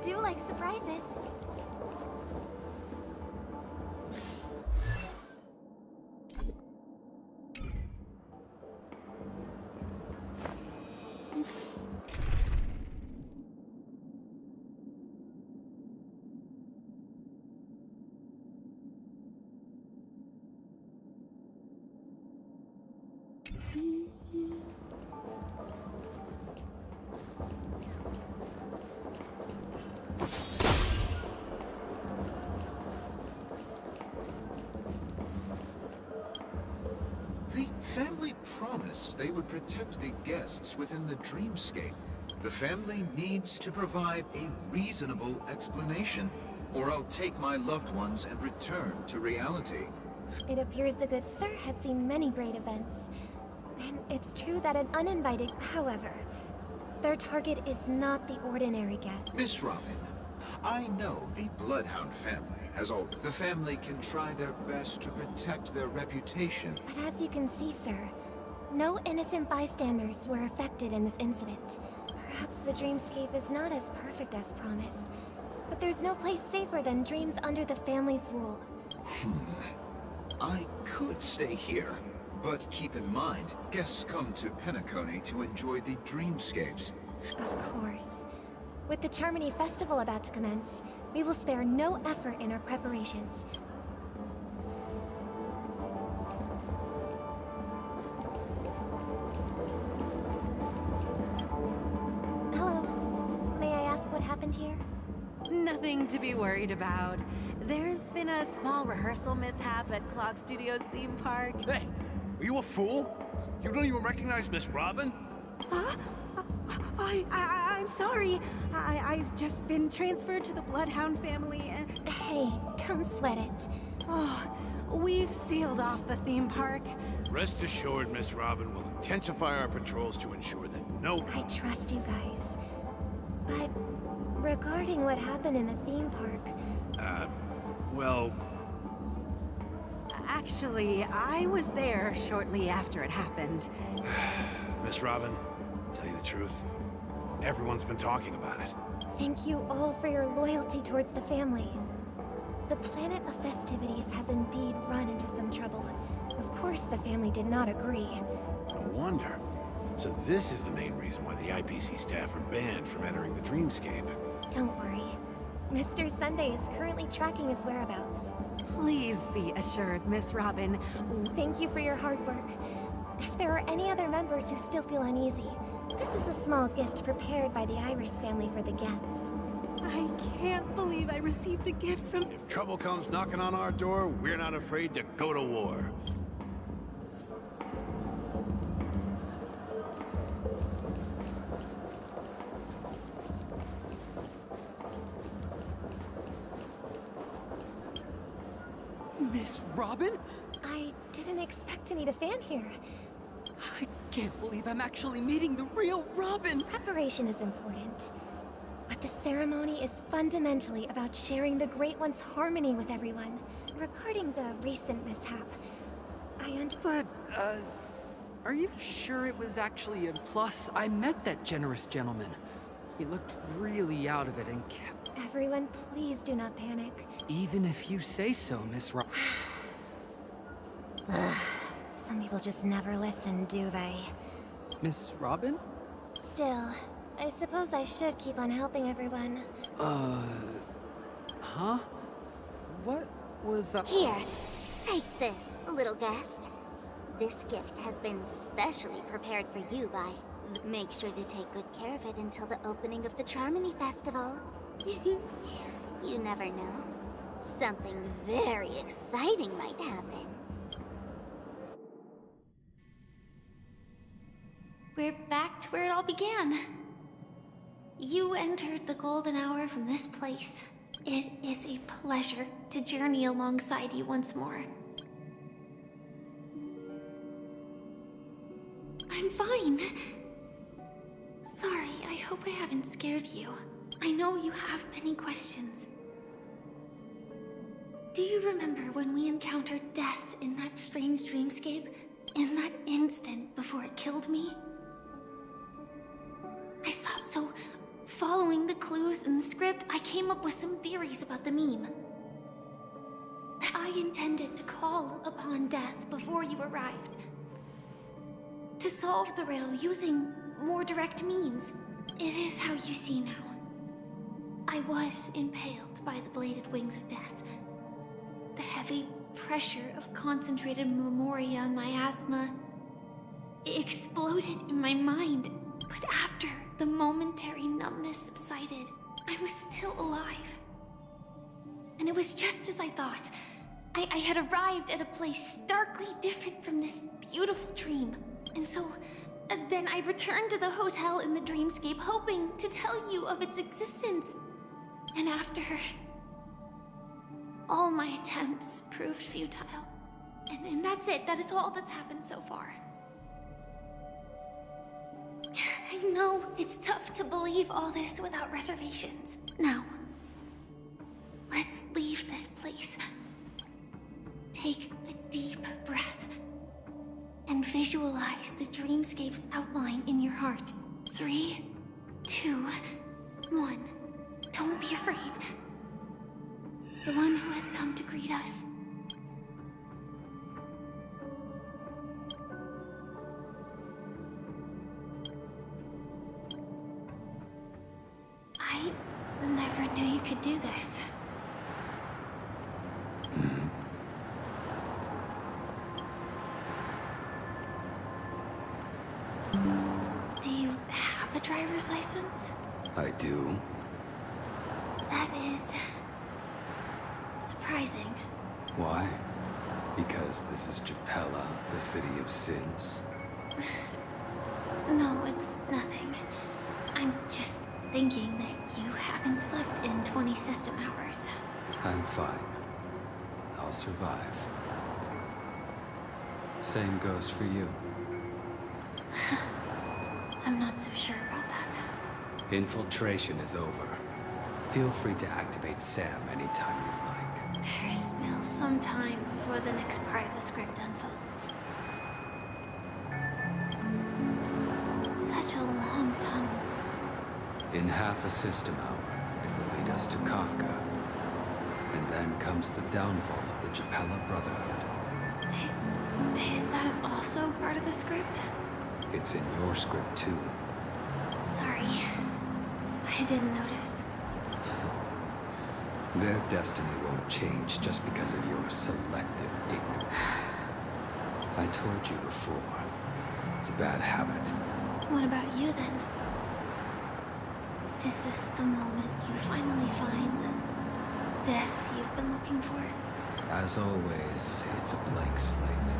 do like surprises. The family promised they would protect the guests within the dreamscape. The family needs to provide a reasonable explanation, or I'll take my loved ones and return to reality. It appears the good sir has seen many great events. And it's true that an uninvited, however, their target is not the ordinary guest. Miss Robin, I know the Bloodhound family has all. The family can try their best to protect their reputation. But as you can see, sir, no innocent bystanders were affected in this incident. Perhaps the dreamscape is not as perfect as promised, but there's no place safer than dreams under the family's rule. I could stay here, but keep in mind, guests come to Penacony to enjoy the dreamscapes. Of course. With the Charmony Festival about to commence, we will spare no effort in our preparations. Hello. May I ask what happened here? Nothing to be worried about. There's been a small rehearsal mishap at Clock Studios theme park. Hey, are you a fool? You don't even recognize Miss Robin? I'm sorry. I've just been transferred to the Bloodhound family and... Hey, don't sweat it. Oh, we've sealed off the theme park. Rest assured, Miss Robin will intensify our patrols to ensure that no... I trust you guys. But regarding what happened in the theme park... well... Actually, I was there shortly after it happened. Miss Robin, tell you the truth, everyone's been talking about it. Thank you all for your loyalty towards the family. The planet of festivities has indeed run into some trouble. Of course, the family did not agree. No wonder. So this is the main reason why the IPC staff are banned from entering the dreamscape. Don't worry. Mr. Sunday is currently tracking his whereabouts. Please be assured, Miss Robin. Thank you for your hard work. If there are any other members who still feel uneasy, this is a small gift prepared by the Iris family for the guests. I can't believe I received a gift from... If trouble comes knocking on our door, we're not afraid to go to war. Miss Robin? I didn't expect to meet a fan here. I can't believe I'm actually meeting the real Robin! Preparation is important, but the ceremony is fundamentally about sharing the Great One's harmony with everyone. Regarding the recent mishap, But, are you sure it was actually a plus? I met that generous gentleman. He looked really out of it and kept... Everyone, please do not panic. Even if you say so, Miss Robin. Some people just never listen, do they? Miss Robin? Still, I suppose I should keep on helping everyone. Huh? What was up? Here, take this, little guest. This gift has been specially prepared for you by... Make sure to take good care of it until the opening of the Charmony Festival. You never know. Something very exciting might happen. We're back to where it all began. You entered the golden hour from this place. It is a pleasure to journey alongside you once more. I'm fine. Sorry, I hope I haven't scared you. I know you have many questions. Do you remember when we encountered death in that strange dreamscape? In that instant before it killed me? I thought so. Following the the clues in the script, I came up with some theories about the meme. That I intended to call upon death before you arrived. To solve the riddle using more direct means. It is how you see now. I was impaled by the bladed wings of death. The heavy pressure of concentrated memoria, miasma, exploded in my mind. But after the momentary numbness subsided, I was still alive. And it was just as I thought. I had arrived at a place starkly different from this beautiful dream. And so, then I returned to the hotel in the dreamscape, hoping to tell you of its existence. And after... all my attempts proved futile. And that's it. That is all that's happened so far. I know it's tough to believe all this without reservations. Now, let's leave this place. Take a deep breath and visualize the dreamscape's outline in your heart. 3, 2, 1. Don't be afraid. The one who has come to greet us. I never knew you could do this. Do you have a driver's license? I do. That is... surprising. Why? Because this is Japella, the city of sins? No, it's nothing. I'm just thinking that you haven't slept in 20 system hours. I'm fine. I'll survive. Same goes for you. I'm not so sure about that. Infiltration is over. Feel free to activate Sam anytime you like. There's still some time before the next part of the script unfolds. Such a long tunnel. In half a system hour, it will lead us to Kafka. And then comes the downfall of the Japella Brotherhood. Is that also part of the script? It's in your script too. Sorry. I didn't notice. Their destiny won't change just because of your selective ignorance. I told you before, it's a bad habit. What about you then? Is this the moment you finally find the death you've been looking for? As always, it's a blank slate.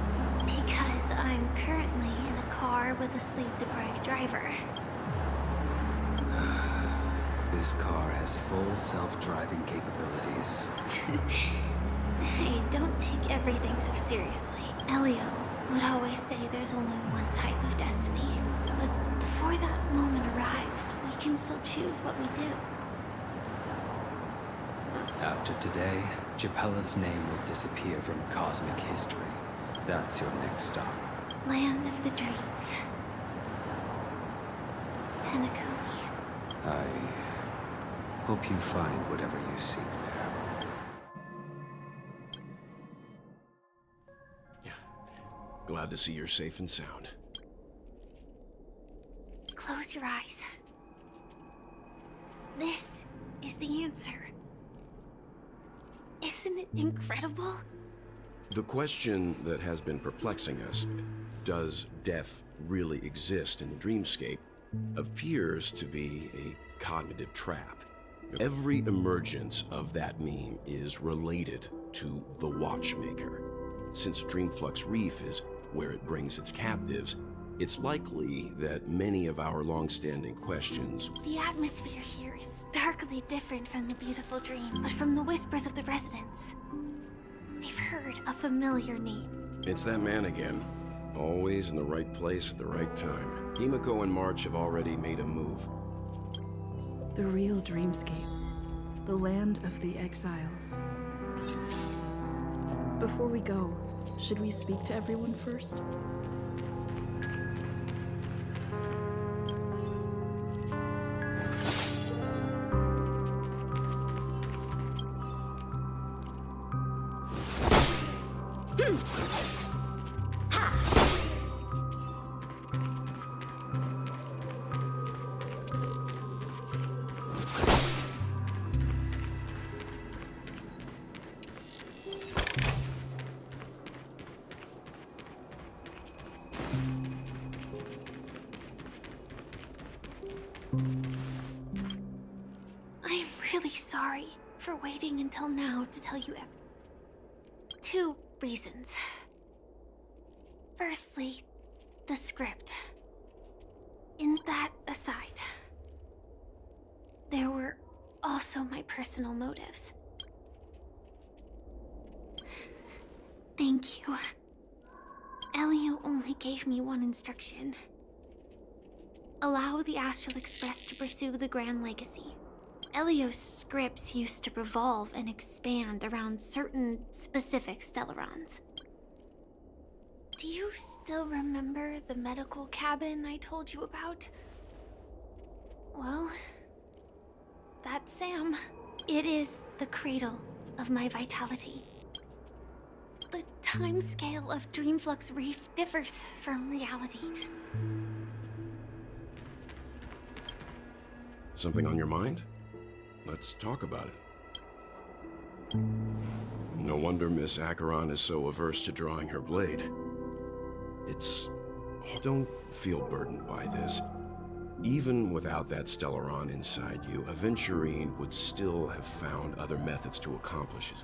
Because I'm currently in a car with a sleep-deprived driver. This car has full self-driving capabilities. Hey, don't take everything so seriously. Elio would always say there's only one type of destiny. But before that moment arrives, we can still choose what we do. After today, Japella's name will disappear from cosmic history. That's your next stop. Land of the Dreams. Penacony. I hope you find whatever you seek there. Yeah. Glad to see you're safe and sound. Close your eyes. This is the answer. Isn't it incredible? The question that has been perplexing us, does death really exist in the dreamscape, appears to be a cognitive trap. Every emergence of that meme is related to the Watchmaker. Since Dreamflux Reef is where it brings its captives, it's likely that many of our long-standing questions... The atmosphere here is starkly different from the beautiful dream, but from the whispers of the residents. They've heard a familiar name. It's that man again. Always in the right place at the right time. Himiko and March have already made a move. The real dreamscape. The land of the exiles. Before we go, should we speak to everyone first? I'm really sorry for waiting until now to tell you two reasons. Firstly, the script. In that aside, there were also my personal motives. Thank you. Elio only gave me one instruction. Allow the Astral Express to pursue the Grand Legacy. Elio's scripts used to revolve and expand around certain specific Stellarons. Do you still remember the medical cabin I told you about? Well, that's Sam. It is the cradle of my vitality. The timescale of Dreamflux Reef differs from reality. Something on your mind? Let's talk about it. No wonder Miss Acheron is so averse to drawing her blade. Don't feel burdened by this. Even without that Stellaron inside you, Aventurine would still have found other methods to accomplish it.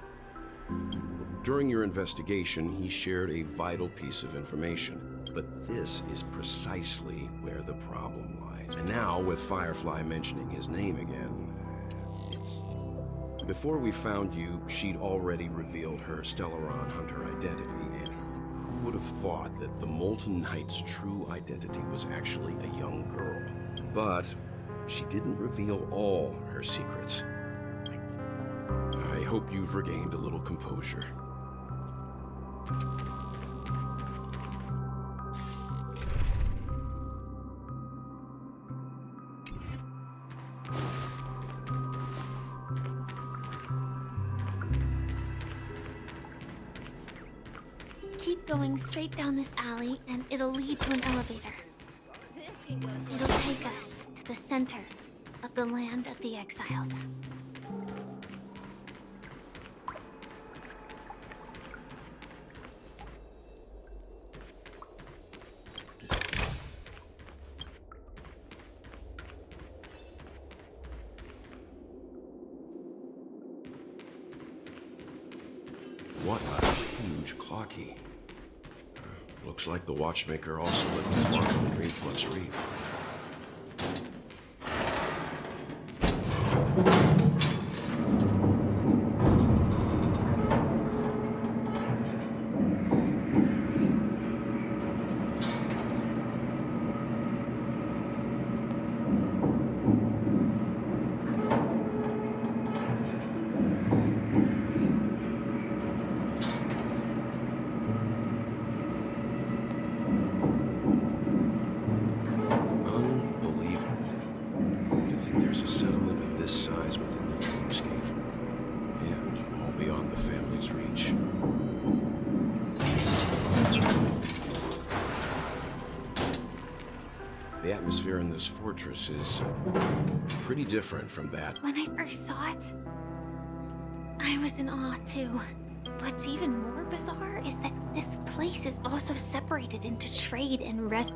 During your investigation, he shared a vital piece of information. But this is precisely where the problem lies. And now, with Firefly mentioning his name again, Before we found you, she'd already revealed her Stellaron Hunter identity, and who would have thought that the Molten Knight's true identity was actually a young girl? But she didn't reveal all her secrets. I hope you've regained a little composure. Keep going straight down this alley, and it'll lead to an elevator. It'll take us to the center of the land of the exiles. What a huge clock key. Looks like the watchmaker also left the clock on Dreamflux Reef. There's a settlement of this size within the dreamscape, and all beyond the family's reach. The atmosphere in this fortress is pretty different from that. When I first saw it, I was in awe too. What's even more bizarre is that this place is also separated into trade and rest.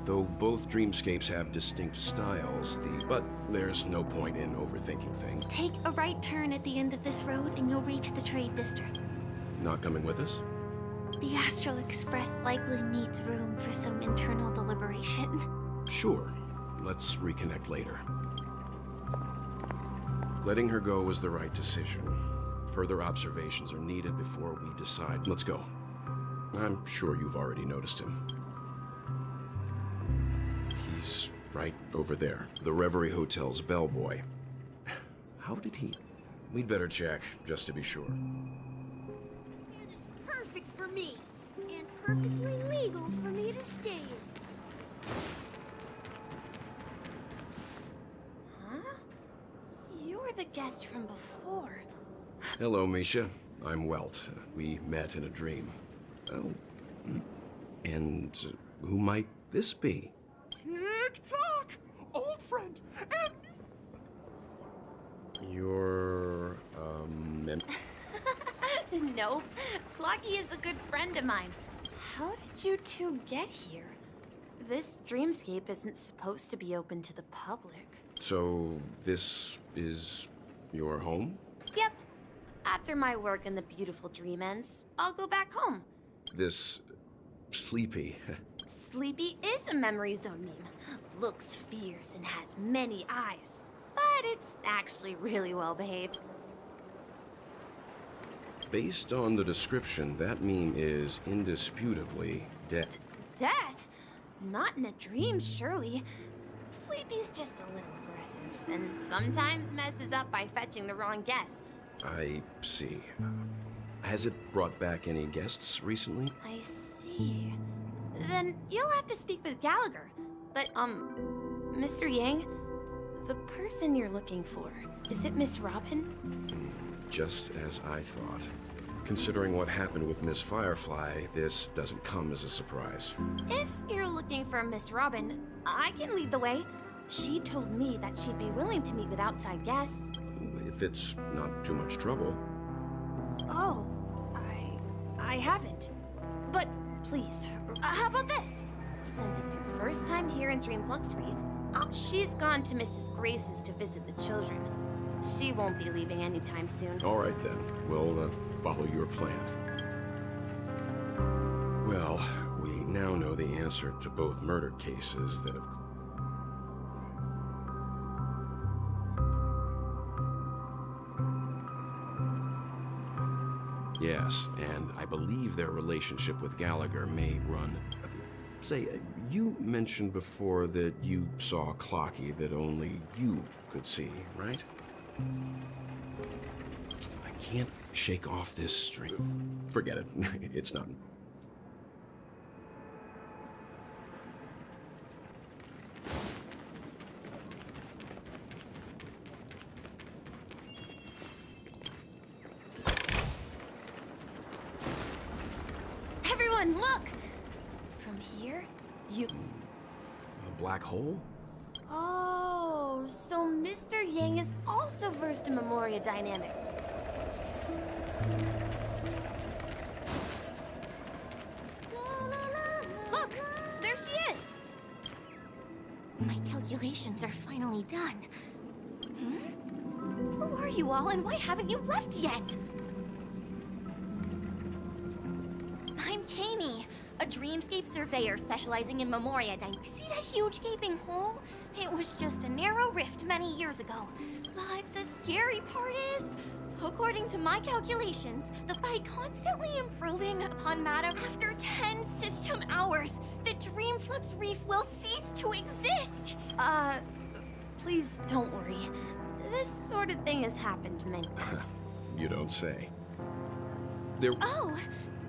Though both dreamscapes have distinct styles, but there's no point in overthinking things. Take a right turn at the end of this road and you'll reach the trade district. Not coming with us? The Astral Express likely needs room for some internal deliberation. Sure. Let's reconnect later. Letting her go was the right decision. Further observations are needed before we decide. Let's go. I'm sure you've already noticed him. He's right over there. The Reverie Hotel's bellboy. How did he... We'd better check, just to be sure. And it's perfect for me. And perfectly legal for me to stay in. Huh? You're the guest from before. Hello, Misha. I'm Welt. We met in a dream. Oh. And who might this be? Tick-tock! Old friend and... Your, Nope. Clocky is a good friend of mine. How did you two get here? This dreamscape isn't supposed to be open to the public. So this is your home? Yep. After my work in the beautiful dream ends, I'll go back home. This Sleepy. Sleepy is a memory zone meme. Looks fierce and has many eyes. But it's actually really well behaved. Based on the description, that meme is indisputably dead. Death? Not in a dream, surely. Sleepy's just a little aggressive, and sometimes messes up by fetching the wrong guess. I see. Has it brought back any guests recently? I see. Then you'll have to speak with Gallagher. But, Mr. Yang, the person you're looking for, is it Miss Robin? Just as I thought. Considering what happened with Miss Firefly, this doesn't come as a surprise. If you're looking for Miss Robin, I can lead the way. She told me that she'd be willing to meet with outside guests. If it's not too much trouble. Oh, I haven't. But please, how about this? Since it's your first time here in Dreamflux Reef, she's gone to Mrs. Grace's to visit the children. She won't be leaving anytime soon. All right then, we'll follow your plan. Well, we now know the answer to both murder cases that have... Yes, and I believe their relationship with Gallagher may run... Say, you mentioned before that you saw Clocky that only you could see, right? I can't shake off this string. Forget it. It's not. Everyone, look! From here, you... A black hole? Oh, so Mr. Yang is also versed in Memoria dynamics. Look, there she is! My calculations are finally done. Who are you all, and why haven't you left yet? I'm Kami, a dreamscape surveyor specializing in Memoria dynamics. See that huge gaping hole? It was just a narrow rift many years ago. But the scary part is, according to my calculations, the fight constantly improving upon Madam. After 10 system hours, the Dreamflux Reef will cease to exist! Please don't worry. This sort of thing has happened many times. You don't say. Oh,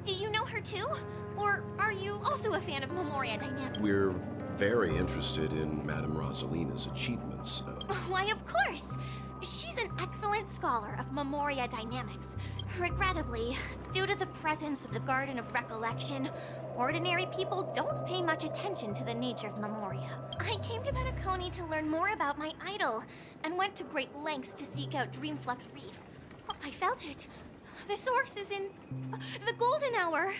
do you know her too? Or are you also a fan of Memoria dynamics? We're very interested in Madame Rosalina's achievements. Why, of course! She's an excellent scholar of Memoria dynamics. Regrettably, due to the presence of the Garden of Recollection, ordinary people don't pay much attention to the nature of Memoria. I came to Metaconi to learn more about my idol, and went to great lengths to seek out Dreamflux Reef. I felt it. The source is in... the Golden Hour.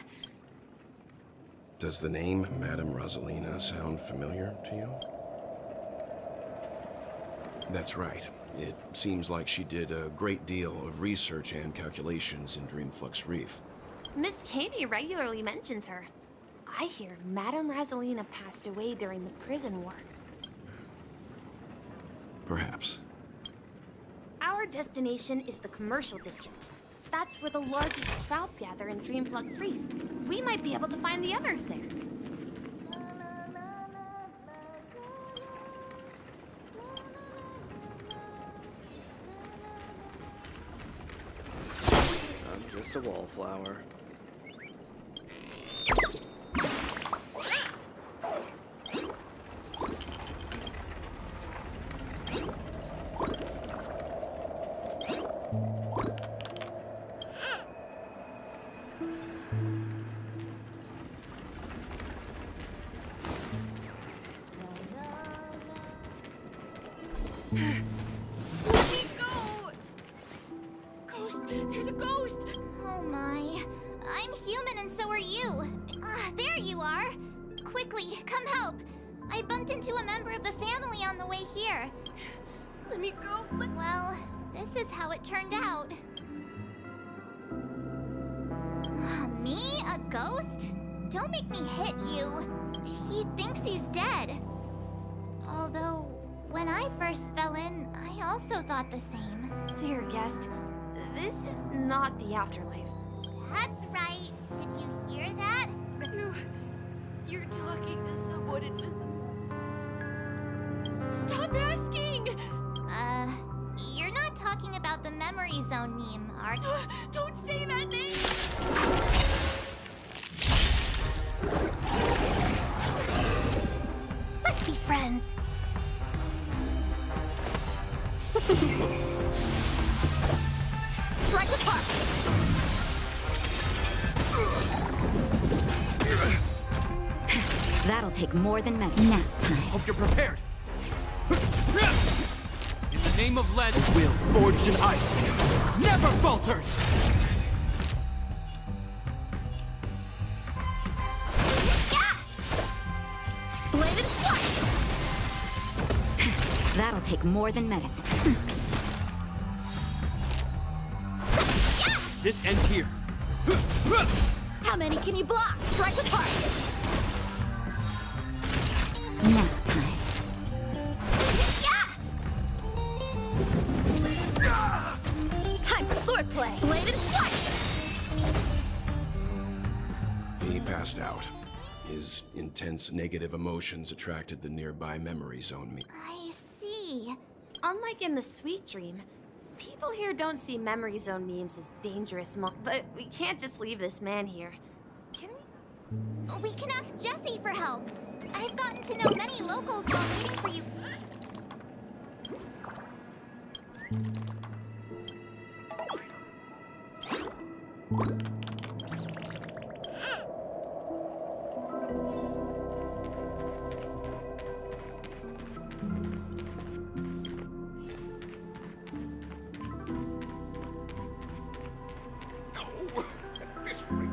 Does the name Madame Rosalina sound familiar to you? That's right. It seems like she did a great deal of research and calculations in Dreamflux Reef. Miss Katie regularly mentions her. I hear Madame Rosalina passed away during the prison war. Perhaps. Our destination is the commercial district. That's where the largest crowds gather in Dreamflux Reef. We might be able to find the others there. I'm just a wallflower. There's a ghost! Oh my. I'm human and so are you. There you are. Quickly, come help. I bumped into a member of the family on the way here. Let me go, but... Well, this is how it turned out. Me? A ghost? Don't make me hit you. He thinks he's dead. Although, when I first fell in, I also thought the same. Dear guest, this is not the afterlife. That's right. Did you hear that? You're talking to someone invisible. Stop asking! You're not talking about the memory zone meme, are you? Don't say that name! Let's be friends. Strike apart! That'll take more than medicine. Nap time. Hope you're prepared. In the name of lead, will forged in ice never falters. Bladed flight. That'll take more than medicine. This ends here. How many can you block? Strike apart. Nap time. Time for swordplay. Bladed flight. He passed out. His intense negative emotions attracted the nearby memory zone me. I see. Unlike in the Sweet Dream, people here don't see memory zone memes as dangerous, but we can't just leave this man here. Can we? We can ask Jessie for help. I've gotten to know many locals while waiting for you. At this rate.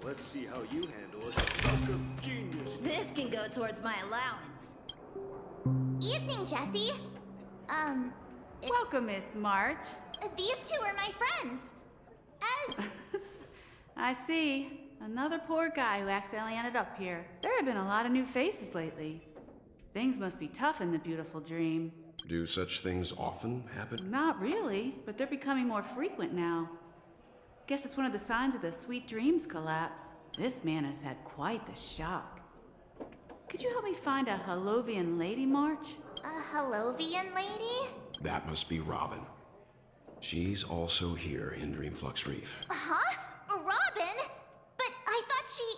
Let's see how you handle a stroke of genius. This can go towards my allowance. Evening, Jessie. Welcome, Miss March. These two are my friends. I see. Another poor guy who accidentally ended up here. There have been a lot of new faces lately. Things must be tough in the beautiful dream. Do such things often happen? Not really, but they're becoming more frequent now. Guess it's one of the signs of the Sweet Dreams collapse. This man has had quite the shock. Could you help me find a Hallovian lady, March? A Hallovian lady? That must be Robin. She's also here in Dreamflux Reef. Huh? Robin? But I thought she...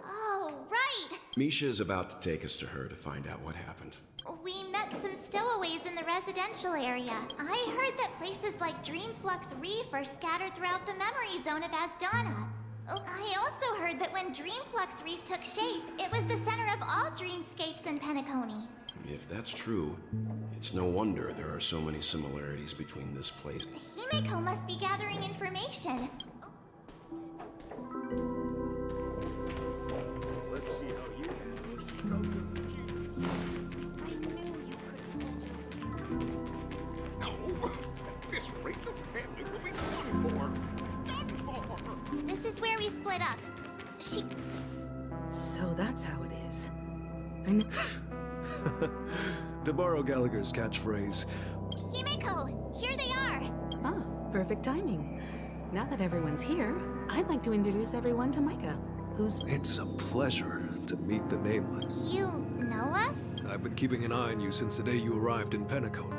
Oh, right. Misha's about to take us to her to find out what happened. We met some stowaways in the residential area. I heard that places like Dreamflux Reef are scattered throughout the memory zone of Asdana. I also heard that when Dreamflux Reef took shape, it was the center of all dreamscapes in Penacony. If that's true, it's no wonder there are so many similarities between this place. Himeko must be gathering information. Let's see how you handle a stroke of genius. I knew you couldn't hold your... No! At this rate, the family will be done for! Done for! This is where we split up. She... So that's how it is. I know. To borrow Gallagher's catchphrase. Himeko, here they are. Ah, perfect timing. Now that everyone's here, I'd like to introduce everyone to Micah, who's... It's a pleasure to meet the nameless. You know us? I've been keeping an eye on you since the day you arrived in Penacony.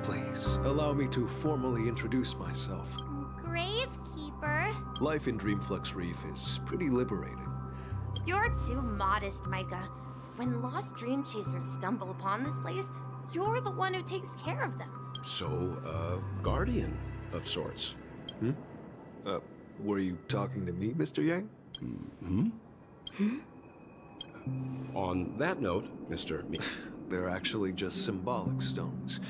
Please, allow me to formally introduce myself. Gravekeeper. Life in Dreamflux Reef is pretty liberating. You're too modest, Micah. When lost dream chasers stumble upon this place, you're the one who takes care of them. So, guardian of sorts. Were you talking to me, Mr. Yang? On that note, Mr. Mi... They're actually just symbolic stones.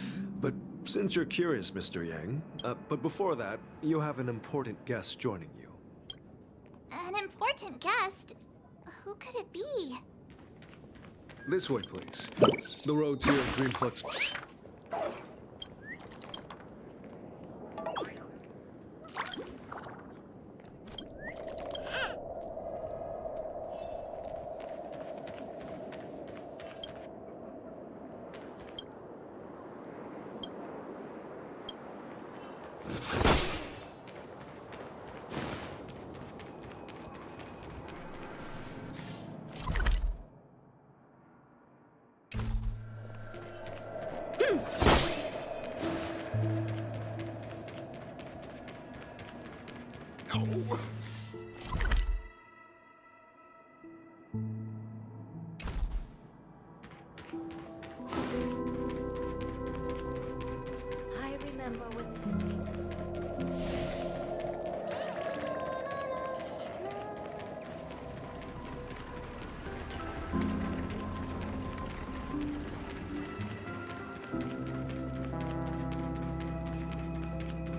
But since you're curious, Mr. Yang, but before that, you have an important guest joining you. An important guest? Who could it be? This way, please. The roads here in Dreamflux... No! I remember when this place...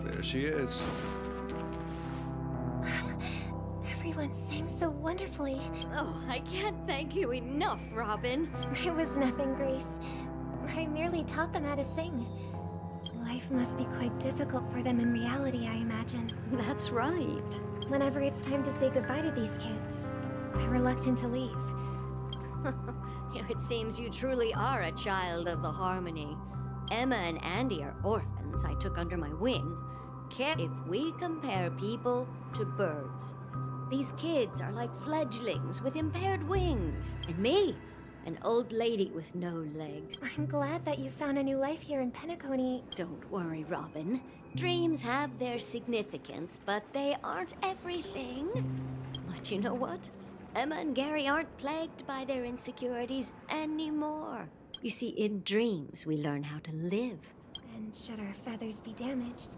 There she is. Everyone sang so wonderfully. Oh, I can't thank you enough, Robin. It was nothing, Grace. I merely taught them how to sing. Life must be quite difficult for them in reality, I imagine. That's right. Whenever it's time to say goodbye to these kids, they're reluctant to leave. It seems you truly are a child of the Harmony. Emma and Andy are orphans I took under my wing. If we compare people to birds, these kids are like fledglings with impaired wings. And me, an old lady with no legs. I'm glad that you found a new life here in Penacony. Don't worry, Robin. Dreams have their significance, but they aren't everything. But you know what? Emma and Gary aren't plagued by their insecurities anymore. You see, in dreams, we learn how to live. And should our feathers be damaged,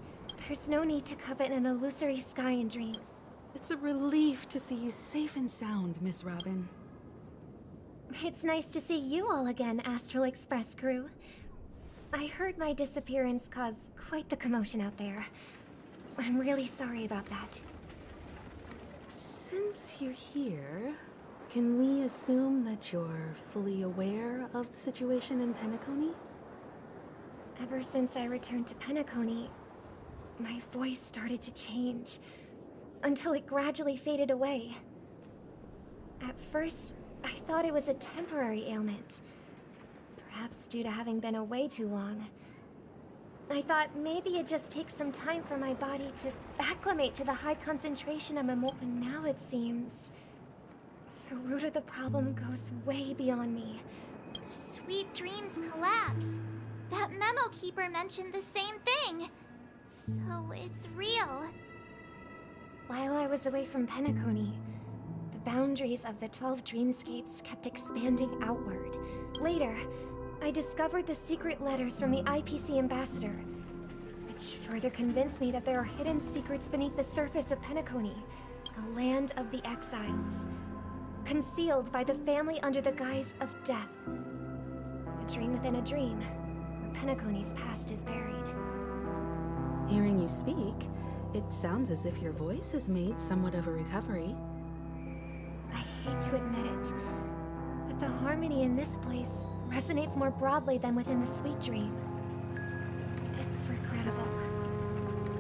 there's no need to covet an illusory sky in dreams. It's a relief to see you safe and sound, Miss Robin. It's nice to see you all again, Astral Express crew. I heard my disappearance caused quite the commotion out there. I'm really sorry about that. Since you're here, can we assume that you're fully aware of the situation in Penacony? Ever since I returned to Penacony, my voice started to change, until it gradually faded away. At first, I thought it was a temporary ailment, perhaps due to having been away too long. I thought maybe it just takes some time for my body to acclimate to the high concentration of ammonia, but now it seems the root of the problem goes way beyond me. The Sweet Dreams collapse. That memo keeper mentioned the same thing. So it's real. While I was away from Penacony, the boundaries of the 12 dreamscapes kept expanding outward. Later, I discovered the secret letters from the IPC ambassador, which further convinced me that there are hidden secrets beneath the surface of Penacony, the land of the exiles, concealed by the family under the guise of death. A dream within a dream, where Penacony's past is buried. Hearing you speak, it sounds as if your voice has made somewhat of a recovery. I hate to admit it, but the harmony in this place resonates more broadly than within the Sweet Dream. It's regrettable,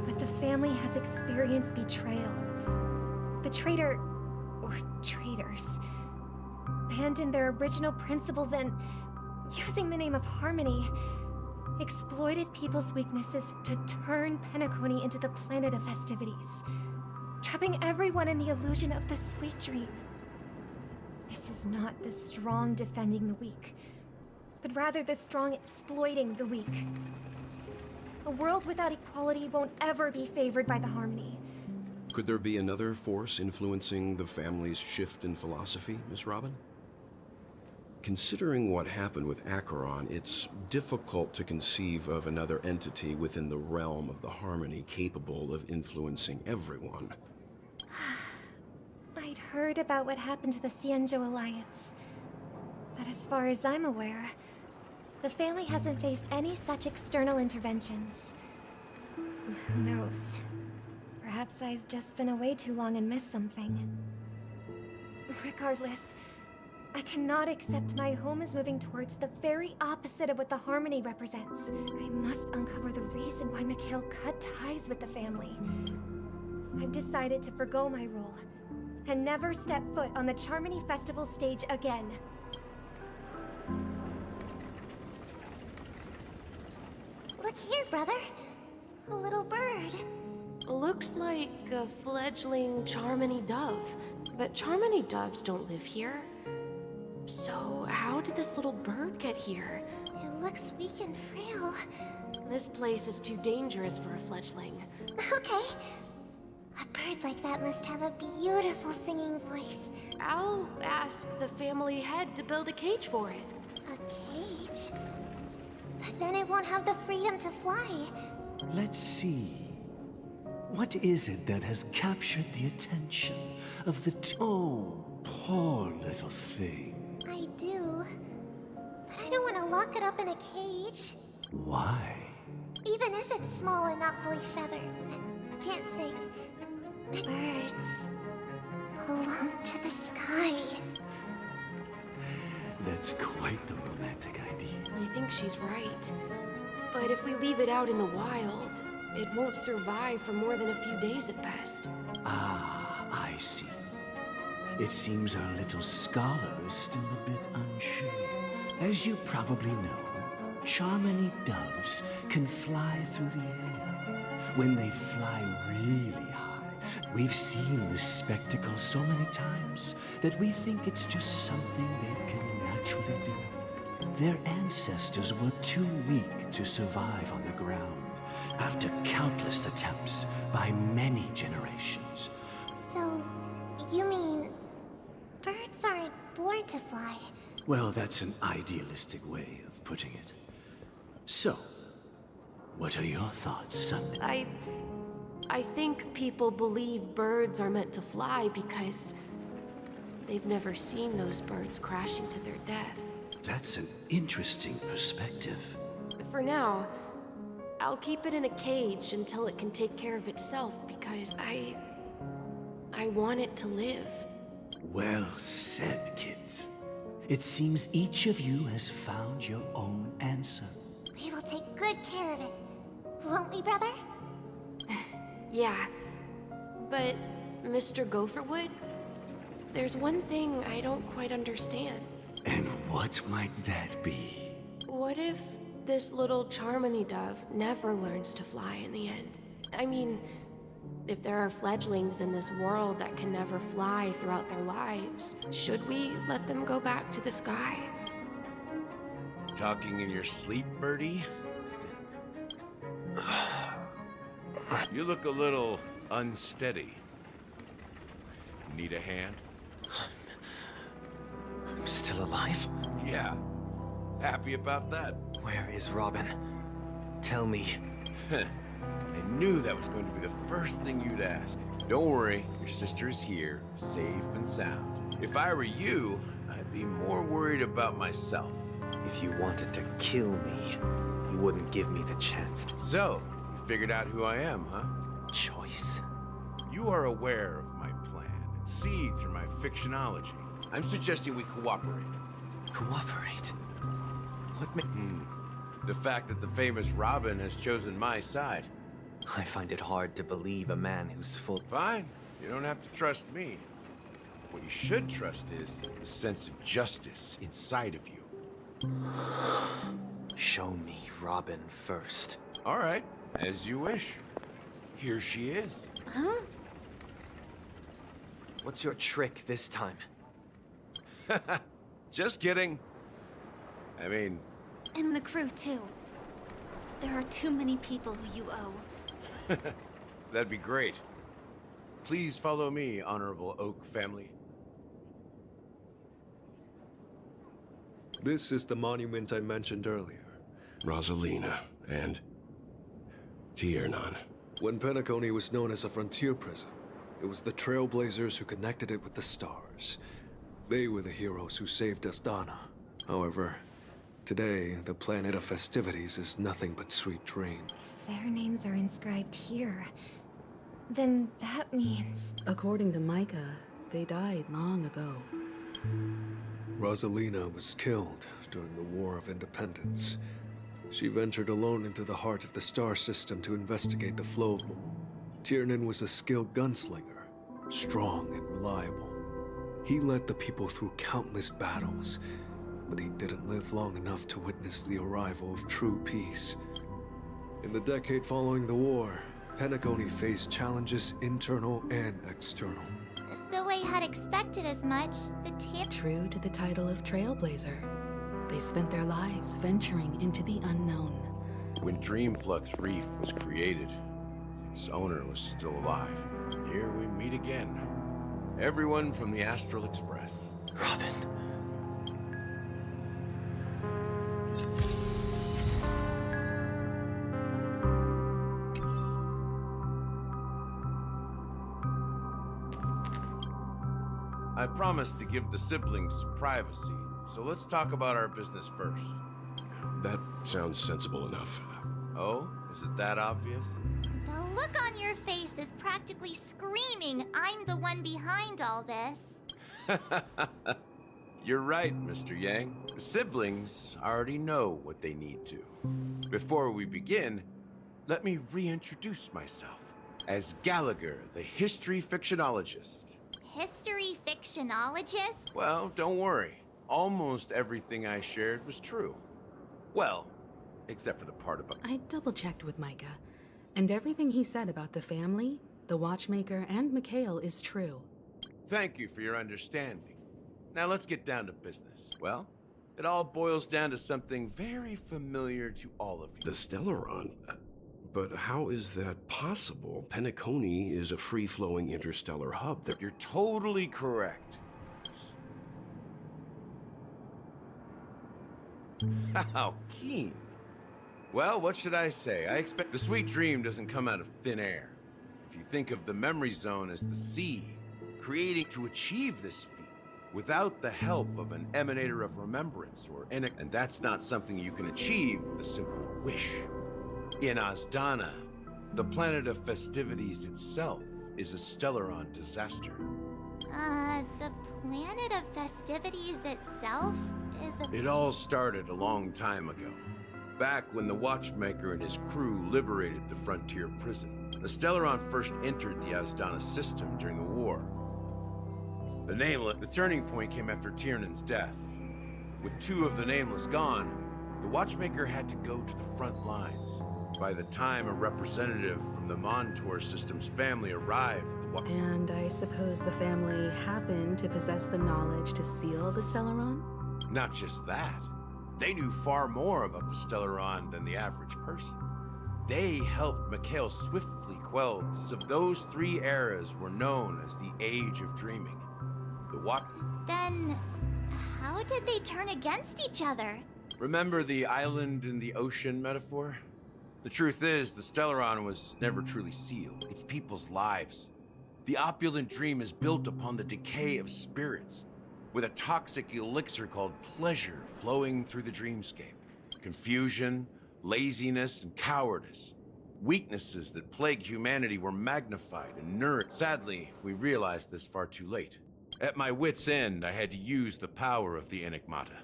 but the family has experienced betrayal. The traitor, or traitors, abandoned their original principles and, using the name of harmony, exploited people's weaknesses to turn Penacony into the planet of festivities, trapping everyone in the illusion of the Sweet Dream. This is not the strong defending the weak, but rather the strong exploiting the weak. A world without equality won't ever be favored by the harmony. Could there be another force influencing the family's shift in philosophy, Miss Robin? Considering what happened with Acheron, it's difficult to conceive of another entity within the realm of the harmony capable of influencing everyone. I'd heard about what happened to the Cienjo Alliance, but as far as I'm aware, the family hasn't faced any such external interventions. Who knows? Perhaps I've just been away too long and missed something. Regardless, I cannot accept my home is moving towards the very opposite of what the harmony represents. I must uncover the reason why Mikhail cut ties with the family. I've decided to forgo my role and never step foot on the Charmony Festival stage again. Look here, brother. A little bird. Looks like a fledgling Charmony dove, but Charmony doves don't live here. So, how did this little bird get here? It looks weak and frail. This place is too dangerous for a fledgling. Okay. A bird like that must have a beautiful singing voice. I'll ask the family head to build a cage for it. A cage? But then it won't have the freedom to fly. Let's see. What is it that has captured the attention of the oh, poor little thing? I do. But I don't want to lock it up in a cage. Why? Even if it's small and not fully feathered. Can't sing. Birds belong to the sky. That's quite the romantic idea. I think she's right. But if we leave it out in the wild, it won't survive for more than a few days at best. Ah, I see. It seems our little scholar is still a bit unsure. As you probably know, Charmony doves can fly through the air. When they fly really high, we've seen this spectacle so many times that we think it's just something they can naturally do. Their ancestors were too weak to survive on the ground after countless attempts by many generations. So, you mean birds aren't born to fly? Well, that's an idealistic way of putting it. So, what are your thoughts, Sunday? I think people believe birds are meant to fly because they've never seen those birds crashing to their death. That's an interesting perspective. For now, I'll keep it in a cage until it can take care of itself because I want it to live. Well said, kids. It seems each of you has found your own answer. We will take good care of it. Won't we, brother? Yeah. But, Mr. Gopherwood, there's one thing I don't quite understand. And what might that be? What if this little Charmony dove never learns to fly in the end? I mean, if there are fledglings in this world that can never fly throughout their lives, should we let them go back to the sky? Talking in your sleep, Birdie? You look a little unsteady. Need a hand? I'm still alive? Yeah. Happy about that? Where is Robin? Tell me. I knew that was going to be the first thing you'd ask. Don't worry, your sister is here, safe and sound. If I were you, I'd be more worried about myself. If you wanted to kill me, you wouldn't give me the chance to. So, you figured out who I am, huh? Choice? You are aware of my plan and see through my fictionology. I'm suggesting we cooperate. Cooperate? What The fact that the famous Robin has chosen my side. I find it hard to believe a man who's full. Fine. You don't have to trust me. What you should trust is the sense of justice inside of you. Show me Robin first. All right, as you wish. Here she is. Huh? What's your trick this time? Just kidding. I mean... And the crew, too. There are too many people who you owe. That'd be great. Please follow me, Honorable Oak family. This is the monument I mentioned earlier. Rosalina and Tiernan. When Penacony was known as a frontier prison, it was the Trailblazers who connected it with the stars. They were the heroes who saved Astana. However, today, the planet of festivities is nothing but sweet dreams. Their names are inscribed here. Then that means... According to Micah, they died long ago. Rosalina was killed during the War of Independence. She ventured alone into the heart of the star system to investigate the flow of them. Tiernan was a skilled gunslinger, strong and reliable. He led the people through countless battles, but he didn't live long enough to witness the arrival of true peace. In the decade following the war, Penacony faced challenges internal and external. Though I had expected as much, True to the title of Trailblazer, they spent their lives venturing into the unknown. When Dreamflux Reef was created, its owner was still alive. Here we meet again. Everyone from the Astral Express. Robin. I promised to give the siblings privacy, so let's talk about our business first. That sounds sensible enough. Oh? Is it that obvious? The look on your face is practically screaming, I'm the one behind all this. You're right, Mr. Yang. The siblings already know what they need to. Before we begin, let me reintroduce myself as Gallagher, the history fictionologist. History fictionologist? Well, don't worry. Almost everything I shared was true. Well, except for the part about... I double-checked with Micah, and everything he said about the family, the Watchmaker, and Mikhail is true. Thank you for your understanding. Now let's get down to business. Well, it all boils down to something very familiar to all of you. The Stellaron? But how is that possible? Penacony is a free-flowing interstellar hub that... You're totally correct. How keen. Well, what should I say? I expect the sweet dream doesn't come out of thin air. If you think of the memory zone as the sea, creating to achieve this feat without the help of an emanator of remembrance or and that's not something you can achieve with a simple wish. In Asdana, the planet of festivities itself is a Stellaron disaster. The planet of festivities itself is a... It all started a long time ago. back when the Watchmaker and his crew liberated the frontier prison. The Stellaron first entered the Asdana system during the war. The Nameless, the turning point came after Tiernan's death. With 2 of the Nameless gone, the Watchmaker had to go to the front lines. By the time a representative from the Montour system's family arrived, And I suppose the family happened to possess the knowledge to seal the Stellaron? Not just that. They knew far more about the Stellaron than the average person. They helped Mikhail swiftly quell those 3 eras were known as the Age of Dreaming. The what? Then, how did they turn against each other? Remember the island in the ocean metaphor? The truth is, the Stellaron was never truly sealed. It's people's lives. The opulent dream is built upon the decay of spirits, with a toxic elixir called pleasure flowing through the dreamscape. Confusion, laziness, and cowardice. Weaknesses that plague humanity were magnified and nourished. Sadly, we realized this far too late. At my wit's end, I had to use the power of the Enigmata,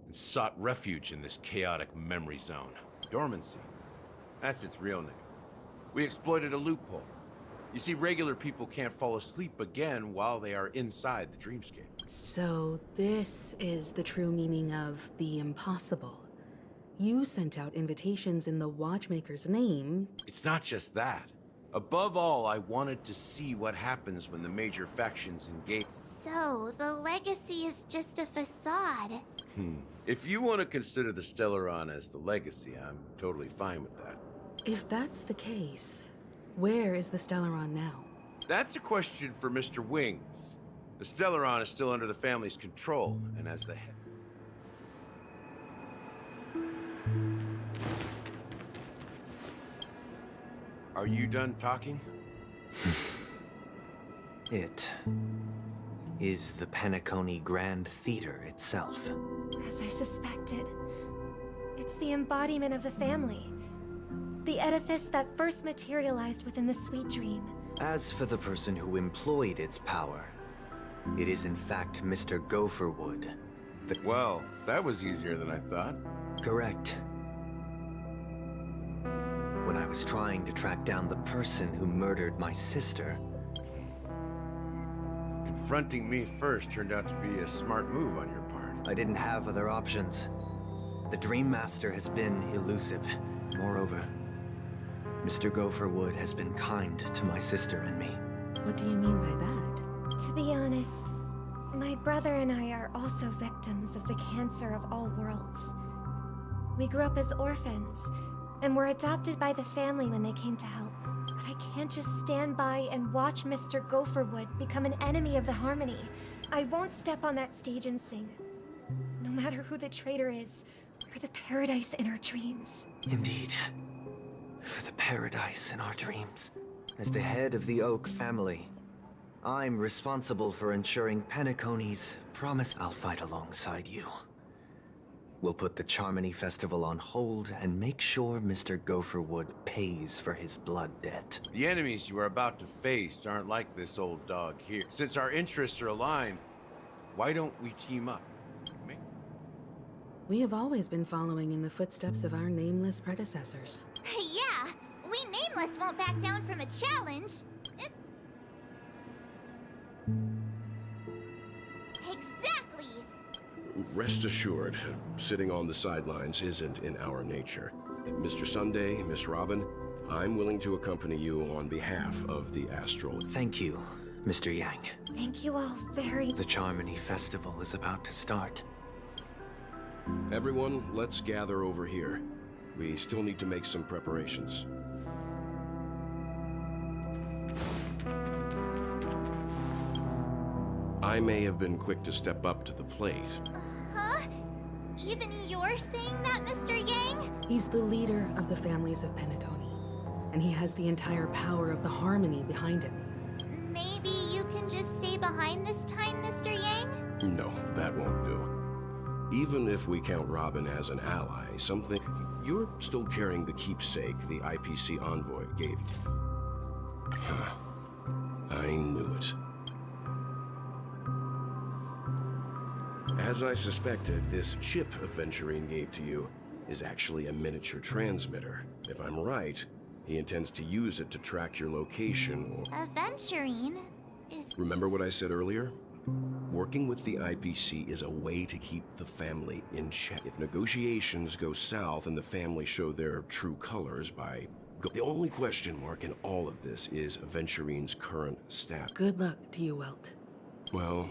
and sought refuge in this chaotic memory zone. Dormancy. That's its real name. We exploited a loophole. You see, regular people can't fall asleep again while they are inside the dreamscape. So this is the true meaning of the impossible. You sent out invitations in the Watchmaker's name. It's not just that. Above all, I wanted to see what happens when the major factions engage. So, the legacy is just a facade. If you want to consider the Stellaron as the legacy, I'm totally fine with that. If that's the case, where is the Stellaron now? That's a question for Mr. Wings. The Stellaron is still under the family's control, and as the head... Are you done talking? It is the Penacony Grand Theater itself. As I suspected, it's the embodiment of the family. The edifice that first materialized within the sweet dream. As for the person who employed its power, it is in fact Mr. Gopherwood. Well, that was easier than I thought. Correct. When I was trying to track down the person who murdered my sister... Confronting me first turned out to be a smart move on your part. I didn't have other options. The Dream Master has been elusive. Moreover, Mr. Gopherwood has been kind to my sister and me. What do you mean by that? To be honest, my brother and I are also victims of the cancer of all worlds. We grew up as orphans, and were adopted by the family when they came to help. But I can't just stand by and watch Mr. Gopherwood become an enemy of the Harmony. I won't step on that stage and sing. No matter who the traitor is, or the paradise in our dreams. Indeed. For the paradise in our dreams. As the head of the Oak family, I'm responsible for ensuring Penacony's promise. I'll fight alongside you. We'll put the Charmony Festival on hold and make sure Mr. Gopherwood pays for his blood debt. The enemies you are about to face aren't like this old dog here. Since our interests are aligned, why don't we team up? We have always been following in the footsteps of our nameless predecessors. Yeah, we Nameless won't back down from a challenge. Exactly! Rest assured, sitting on the sidelines isn't in our nature. Mr. Sunday, Miss Robin, I'm willing to accompany you on behalf of the Astral. Thank you, Mr. Yang. Thank you all very... The Charmony Festival is about to start. Everyone, let's gather over here. We still need to make some preparations. I may have been quick to step up to the plate. Huh? Even you're saying that, Mr. Yang? He's the leader of the families of Penacony, and he has the entire power of the Harmony behind him. Maybe you can just stay behind this time, Mr. Yang? No, that won't do. Even if we count Robin as an ally, you're still carrying the keepsake the IPC envoy gave you. I knew it. As I suspected, this chip Aventurine gave to you is actually a miniature transmitter. If I'm right, he intends to use it to track your location or... Aventurine is... Remember what I said earlier? Working with the IPC is a way to keep the family in check. If negotiations go south and the family show their true colors by... The only question mark in all of this is Aventurine's current status. Good luck to you, Welt. Well,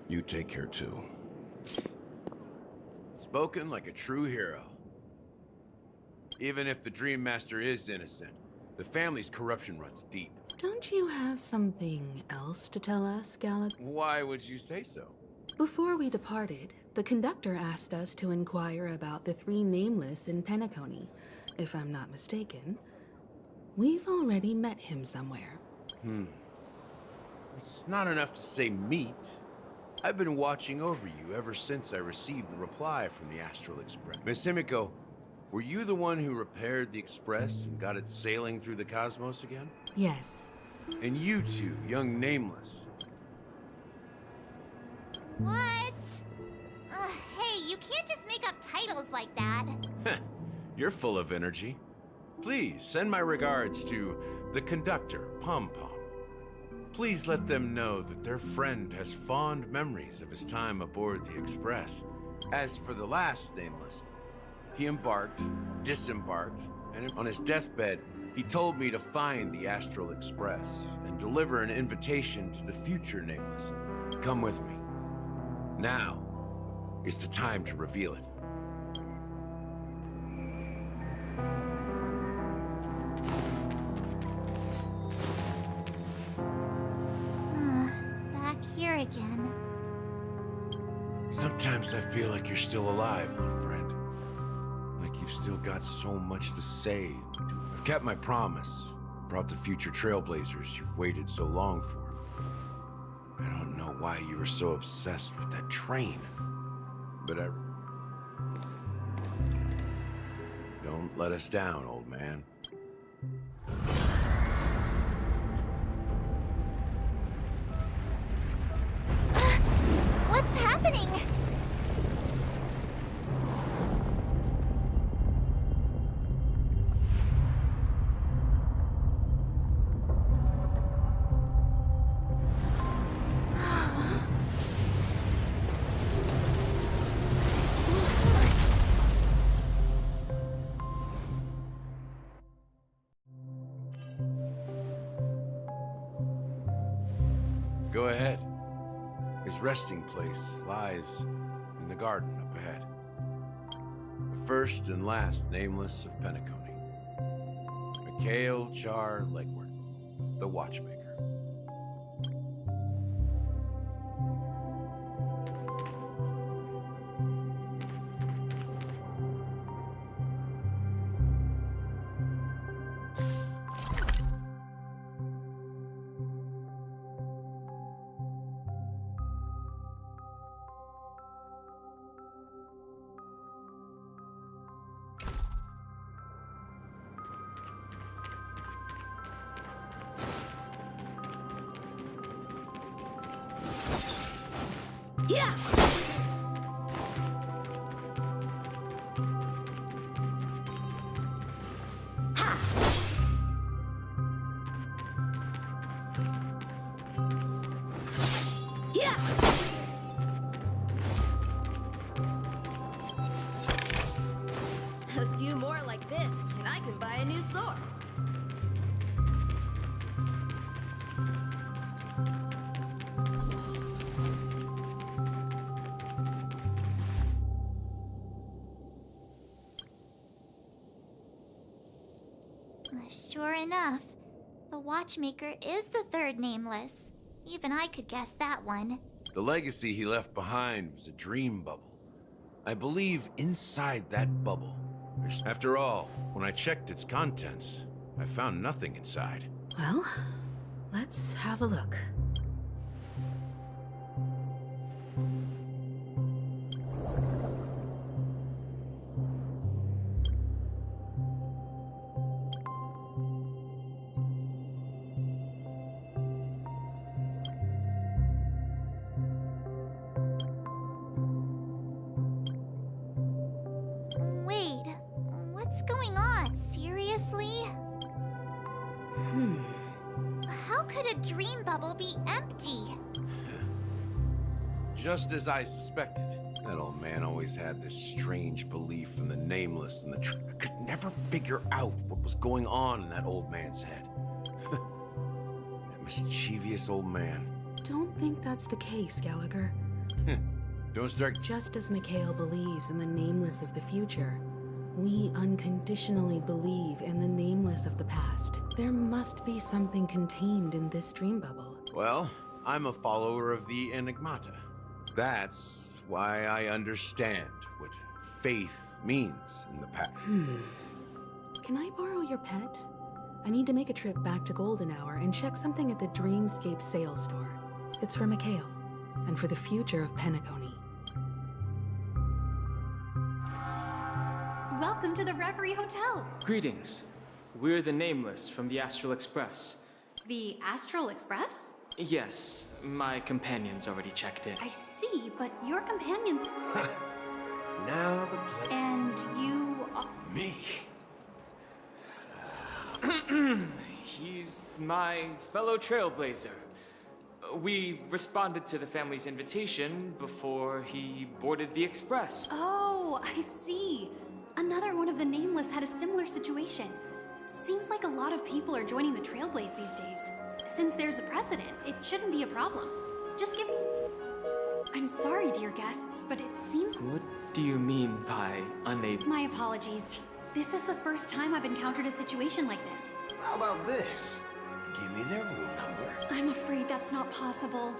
you take care too. Spoken like a true hero. Even if the Dream Master is innocent, the family's corruption runs deep. Don't you have something else to tell us, Gallic? Why would you say so? Before we departed, the conductor asked us to inquire about the 3 nameless in Penacony. If I'm not mistaken, we've already met him somewhere. It's not enough to say meet. I've been watching over you ever since I received the reply from the Astral Express. Miss Himiko, were you the one who repaired the Express and got it sailing through the cosmos again? Yes. And you two, young Nameless. What? Hey, you can't just make up titles like that. You're full of energy. Please send my regards to the conductor, Pom Pom. Please let them know that their friend has fond memories of his time aboard the Express. As for the last Nameless, he embarked, disembarked, and on his deathbed, he told me to find the Astral Express and deliver an invitation to the future Nameless. Come with me. Now is the time to reveal it. Back here again. Sometimes I feel like you're still alive, little friend. Like you've still got so much to say and do. I've kept my promise. Brought the future trailblazers you've waited so long for. I don't know why you were so obsessed with that train. But don't let us down, old man. What's happening? Go ahead. His resting place lies in the garden up ahead. The first and last Nameless of Penacony. Mikhail Char Legward, the Watchmaker. Yeah! Yeah! A few more like this, and I can buy a new sword. Sure enough, the Watchmaker is the third Nameless. Even I could guess that one. The legacy he left behind was a dream bubble. I believe inside that bubble. After all, when I checked its contents, I found nothing inside. Well, let's have a look. Wait, dream bubble be empty? Just as I suspected. That old man always had this strange belief in the nameless and I could never figure out what was going on in that old man's head. That mischievous old man. Don't think that's the case, Gallagher. Don't start. Just as Mikhail believes in the nameless of the future, we unconditionally believe in the nameless of the past. There must be something contained in this dream bubble. Well, I'm a follower of the Enigmata. That's why I understand what faith means in the past. Can I borrow your pet? I need to make a trip back to Golden Hour and check something at the Dreamscape sales store. It's for Mikhail, and for the future of Penacony. Welcome to the Reverie Hotel. Greetings. We're the Nameless from the Astral Express. The Astral Express? Yes, my companion's already checked in. I see, but your companions... Now the play. And you are... Me? He's my fellow trailblazer. We responded to the family's invitation before he boarded the express. Oh, I see. Another one of the Nameless had a similar situation. Seems like a lot of people are joining the Trailblaze these days. Since there's a precedent, it shouldn't be a problem. Just give me... I'm sorry, dear guests, but it seems... What do you mean by unable? My apologies. This is the first time I've encountered a situation like this. How about this? Give me their room number. I'm afraid that's not possible.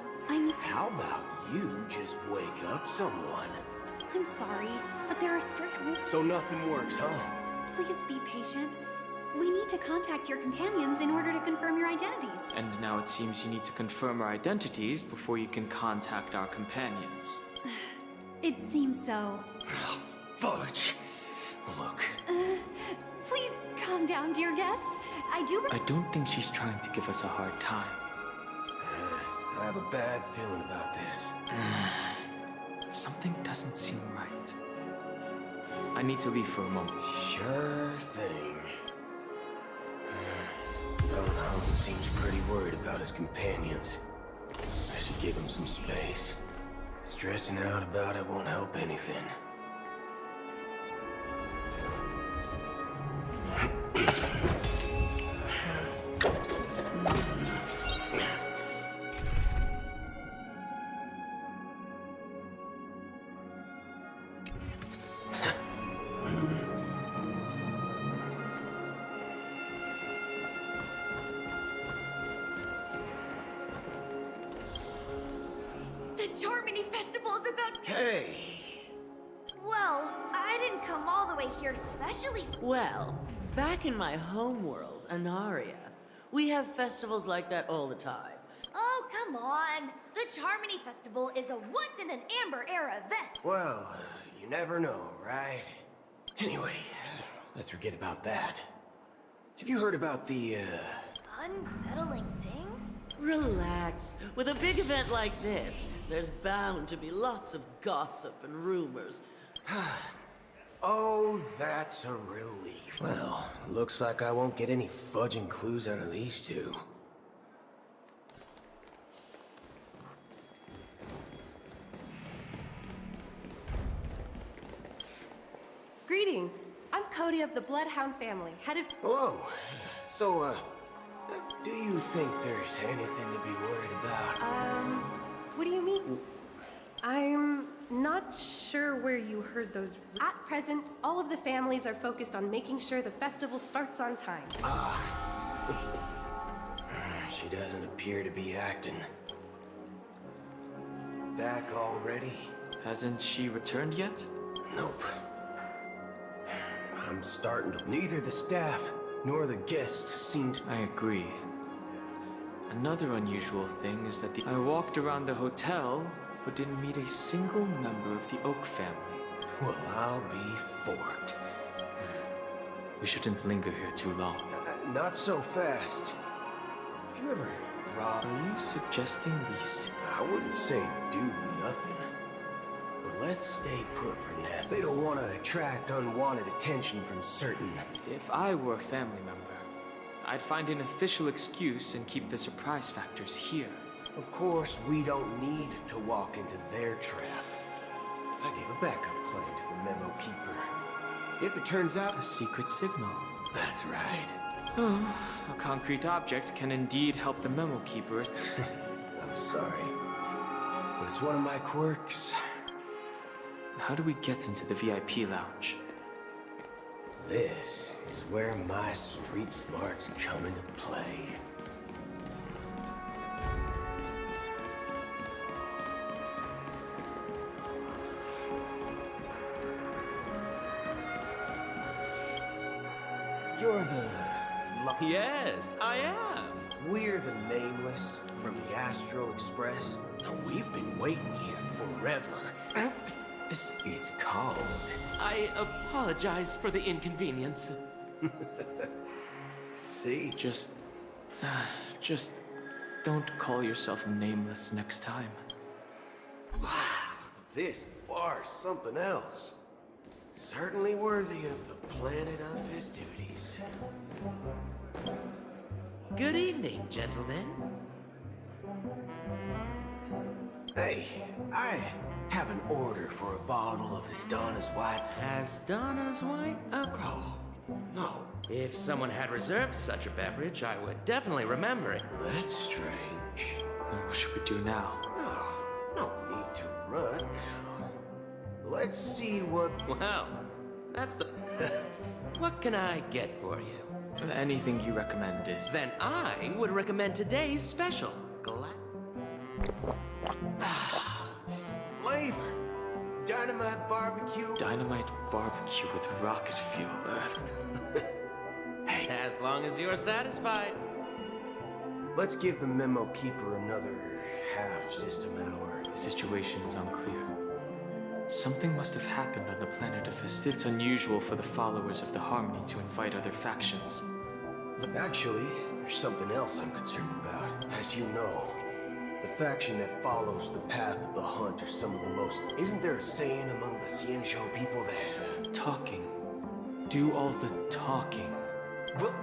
How about you just wake up someone? I'm sorry, but there are strict rules. So nothing works, huh? Please be patient. We need to contact your companions in order to confirm your identities. And now it seems you need to confirm our identities before you can contact our companions. It seems so. Oh, fudge. Look. Please calm down, dear guests. I don't think she's trying to give us a hard time. I have a bad feeling about this. Something doesn't seem right. I need to leave for a moment. Sure thing. Don Holland seems pretty worried about his companions. I should give him some space. Stressing out about it won't help anything. The Charmony Festival is about... Hey! Well, I didn't come all the way here specially... Well, back in my home world, Anaria, we have festivals like that all the time. Oh, come on! The Charmony Festival is a once-in-an-Amber-era event! Well, you never know, right? Anyway, let's forget about that. Have you heard about the, Unsettling things? Relax. With a big event like this, there's bound to be lots of gossip and rumors. Oh, that's a relief. Well, looks like I won't get any fudging clues out of these two. Greetings. I'm Cody of the Bloodhound family, head of... Hello. So, do you think there's anything to be worried about? What do you mean? I'm not sure where you heard those... At present, all of the families are focused on making sure the festival starts on time. She doesn't appear to be acting. Back already? Hasn't she returned yet? Nope. I'm starting to... Neither the staff nor the guests seemed... I agree. Another unusual thing is that I walked around the hotel, but didn't meet a single member of the Oak family. Well, I'll be forked. We shouldn't linger here too long. Not so fast. Have you ever robbed... Are you suggesting we... I wouldn't say do nothing. But let's stay put for now. They don't want to attract unwanted attention from certain... If I were a family member, I'd find an official excuse and keep the surprise factors here. Of course, we don't need to walk into their trap. I gave a backup plan to the memo keeper. If it turns out... A secret signal. That's right. Oh, a concrete object can indeed help the memo keeper. I'm sorry, but it's one of my quirks. How do we get into the VIP lounge? This is where my street smarts come into play. You're the... Yes, I am. We're the Nameless from the Astral Express. Now, we've been waiting here forever. It's called... I apologize for the inconvenience. See? Just don't call yourself Nameless next time. Wow, this bar's something else. Certainly worthy of the planet of festivities. Good evening, gentlemen. Hey, I have an order for a bottle of His Donna's White. Has Donna's White? Oh, no. If someone had reserved such a beverage, I would definitely remember it. That's strange. What should we do now? No need to run. Let's see what... Wow, that's the... What can I get for you? Anything you recommend is... Then I would recommend today's special. This flavor. Dynamite barbecue. Dynamite barbecue with rocket fuel. Hey. As long as you're satisfied. Let's give the memo keeper another half-system hour. The situation is unclear. Something must have happened on the planet of Festiv. It's unusual for the followers of the Harmony to invite other factions. Actually, there's something else I'm concerned about. As you know, the faction that follows the path of the hunt are some of the most... Isn't there a saying among the Cienshou people that... Talking. Do all the talking. Well,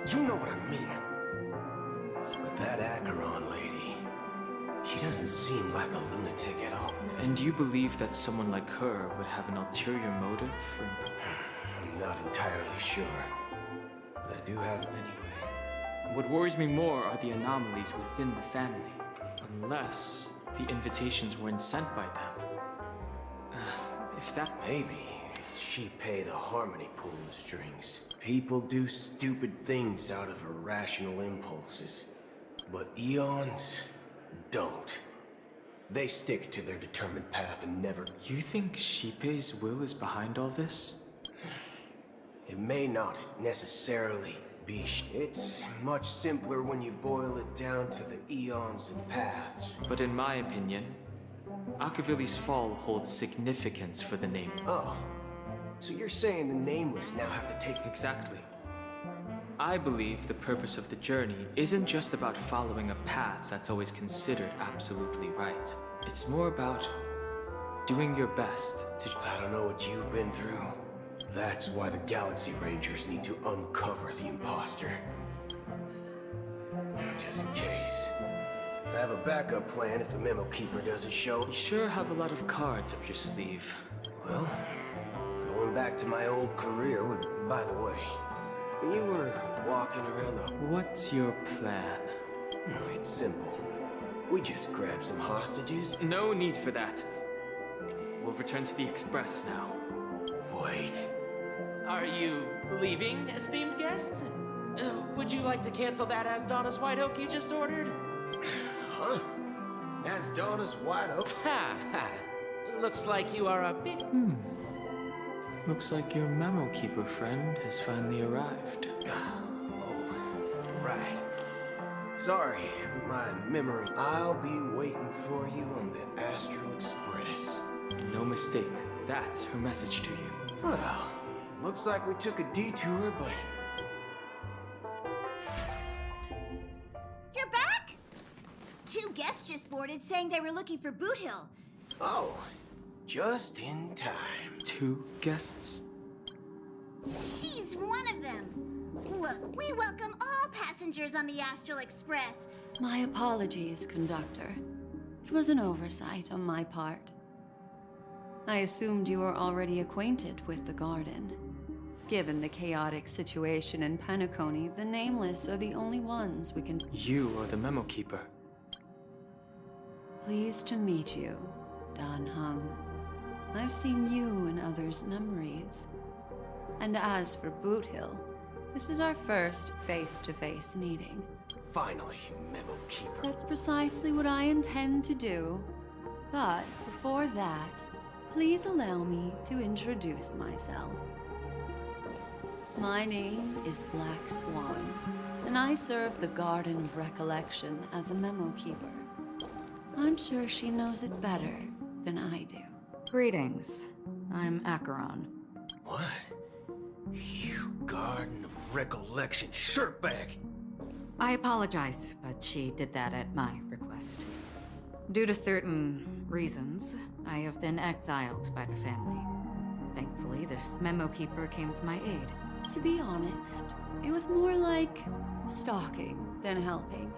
you know what I mean. But that Acheron lady, she doesn't seem like a lunatic at all. And you believe that someone like her would have an ulterior motive for... I'm not entirely sure. But I do have... Anyway, what worries me more are the anomalies within the family. Unless the invitations weren't sent by them. If that... Maybe it's Shipei the Harmony pulling the strings. People do stupid things out of irrational impulses. But Eons don't. They stick to their determined path and never... You think Shipei's will is behind all this? It may not necessarily be. It's much simpler when you boil it down to the eons and paths. But in my opinion, Akavili's fall holds significance for the name. Oh, so you're saying the Nameless now have to take... Exactly. I believe the purpose of the journey isn't just about following a path that's always considered absolutely right. It's more about doing your best to... I don't know what you've been through. That's why the Galaxy Rangers need to uncover the imposter. Just in case. I have a backup plan if the memo keeper doesn't show. You sure have a lot of cards up your sleeve. Well, going back to my old career, by the way, when you were walking around the... What's your plan? It's simple. We just grab some hostages. No need for that. We'll return to the Express now. Wait. Are you leaving, esteemed guests? Would you like to cancel that As Donna's White Oak you just ordered? Huh? As Donna's White Oak? Ha ha. Looks like you are a bit... Looks like your memo keeper friend has finally arrived. Oh, right. Sorry, my memory. I'll be waiting for you on the Astral Express. No mistake. That's her message to you. Well, looks like we took a detour, but... You're back? 2 guests just boarded saying they were looking for Boot Hill. Oh, just in time. 2 guests? She's one of them. Look, we welcome all passengers on the Astral Express. My apologies, conductor. It was an oversight on my part. I assumed you were already acquainted with the garden. Given the chaotic situation in Penacony, the Nameless are the only ones we can... You are the Memo Keeper. Pleased to meet you, Dan Hung. I've seen you in others' memories. And as for Boot Hill, this is our first face-to-face meeting. Finally, Memo Keeper. That's precisely what I intend to do. But before that, please allow me to introduce myself. My name is Black Swan, and I serve the Garden of Recollection as a Memo Keeper. I'm sure she knows it better than I do. Greetings. I'm Acheron. What? You Garden of Recollection shirtbag! I apologize, but she did that at my request. Due to certain reasons, I have been exiled by the family. Thankfully, this Memo Keeper came to my aid. To be honest, it was more like stalking than helping.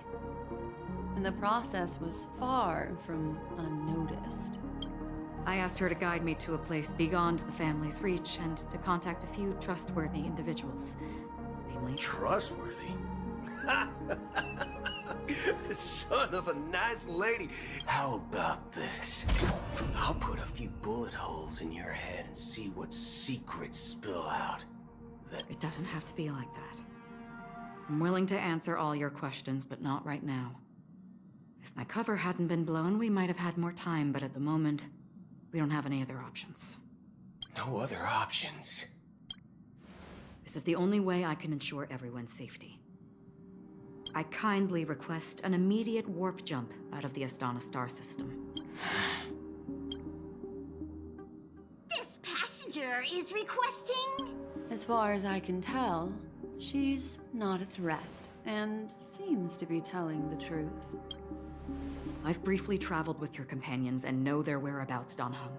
And the process was far from unnoticed. I asked her to guide me to a place beyond the family's reach and to contact a few trustworthy individuals. Namely... Trustworthy? Son of a nice lady. How about this? I'll put a few bullet holes in your head and see what secrets spill out. It doesn't have to be like that. I'm willing to answer all your questions, but not right now. If my cover hadn't been blown, we might have had more time, but at the moment, we don't have any other options. No other options? This is the only way I can ensure everyone's safety. I kindly request an immediate warp jump out of the Astana star system. This passenger is requesting... As far as I can tell, she's not a threat, and seems to be telling the truth. I've briefly traveled with your companions and know their whereabouts, Dan Hung.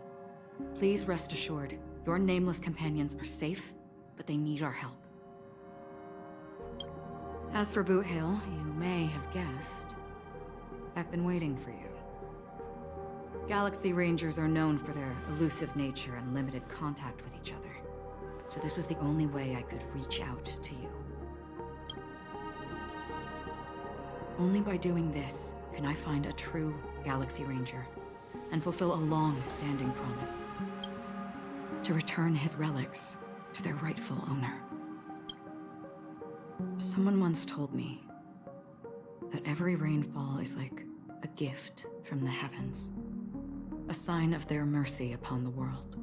Please rest assured, your nameless companions are safe, but they need our help. As for Boot Hill, you may have guessed. I've been waiting for you. Galaxy Rangers are known for their elusive nature and limited contact with each other. So this was the only way I could reach out to you. Only by doing this can I find a true Galaxy Ranger and fulfill a long-standing promise. To return his relics to their rightful owner. Someone once told me that every rainfall is like a gift from the heavens, a sign of their mercy upon the world.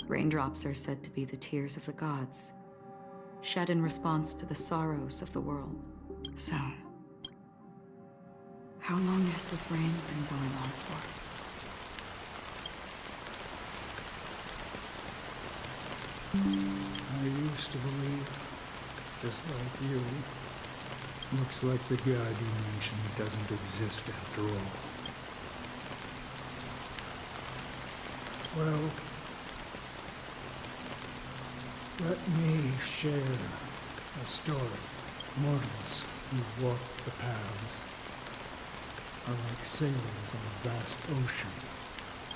Raindrops are said to be the tears of the gods, shed in response to the sorrows of the world. So, how long has this rain been going on for? I used to believe, just like you, looks like the god you mentioned doesn't exist after all. Well, let me share a story mortals who walk the paths are like sailors on a vast ocean,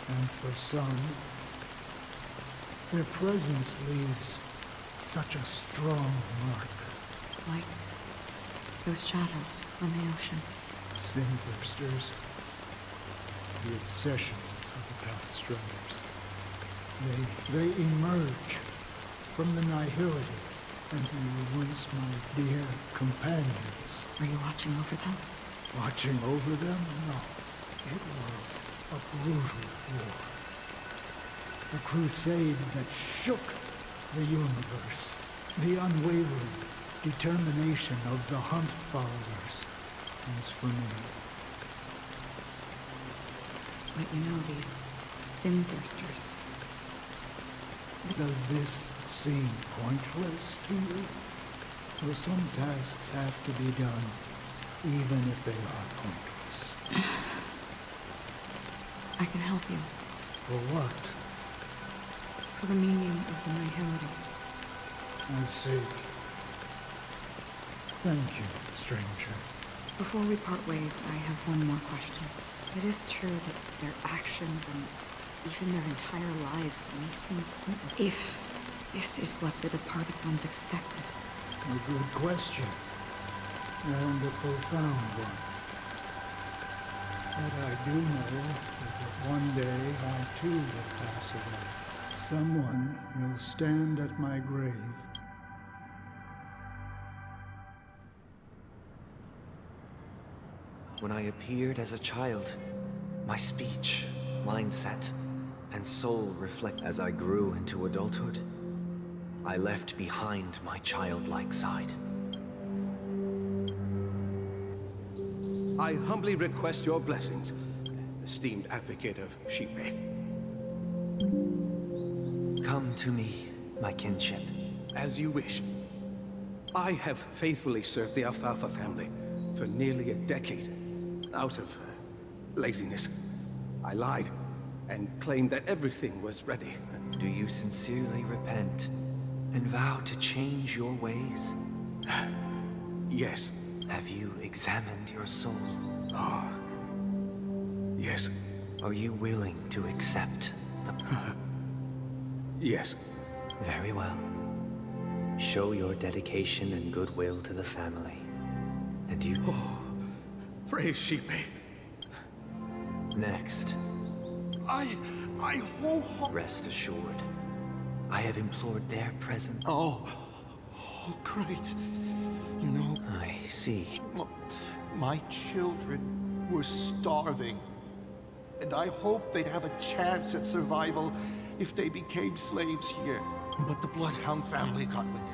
and for some, their presence leaves such a strong mark. Like those shadows on the ocean. Sinthirsters, the obsessions of the Pathstrayers. They emerge from the nihility, and they were once my dear companions. Are you watching over them? Watching over them? No. It was a brutal war. A crusade that shook the universe. The unwavering determination of the Hunt followers was for me. But you know, these Sinthirsters. Does this seem pointless to you? Or some tasks have to be done, even if they are pointless? I can help you. For what? For the meaning of the nihility. I see. Thank you, stranger. Before we part ways, I have one more question. It is true that their actions and even their entire lives may seem pointless. If this is what the departed ones expected. A good question. And a profound one. What I do know is that one day I too will pass away. Someone will stand at my grave. When I appeared as a child, my speech, mindset, and soul reflect. As I grew into adulthood, I left behind my childlike side. I humbly request your blessings, esteemed advocate of Sheepray. Come to me, my kinship. As you wish. I have faithfully served the Alfalfa family for nearly a decade, out of laziness. I lied and claimed that everything was ready. Do you sincerely repent and vow to change your ways? Yes. Have you examined your soul? Oh. Yes. Are you willing to accept the... Yes. Very well. Show your dedication and goodwill to the family. And you... Oh, praise Sheepray. Next. I Rest assured. I have implored their presence. Oh, great. You know... I see. My children were starving. And I hoped they'd have a chance at survival if they became slaves here. But the Bloodhound family got wind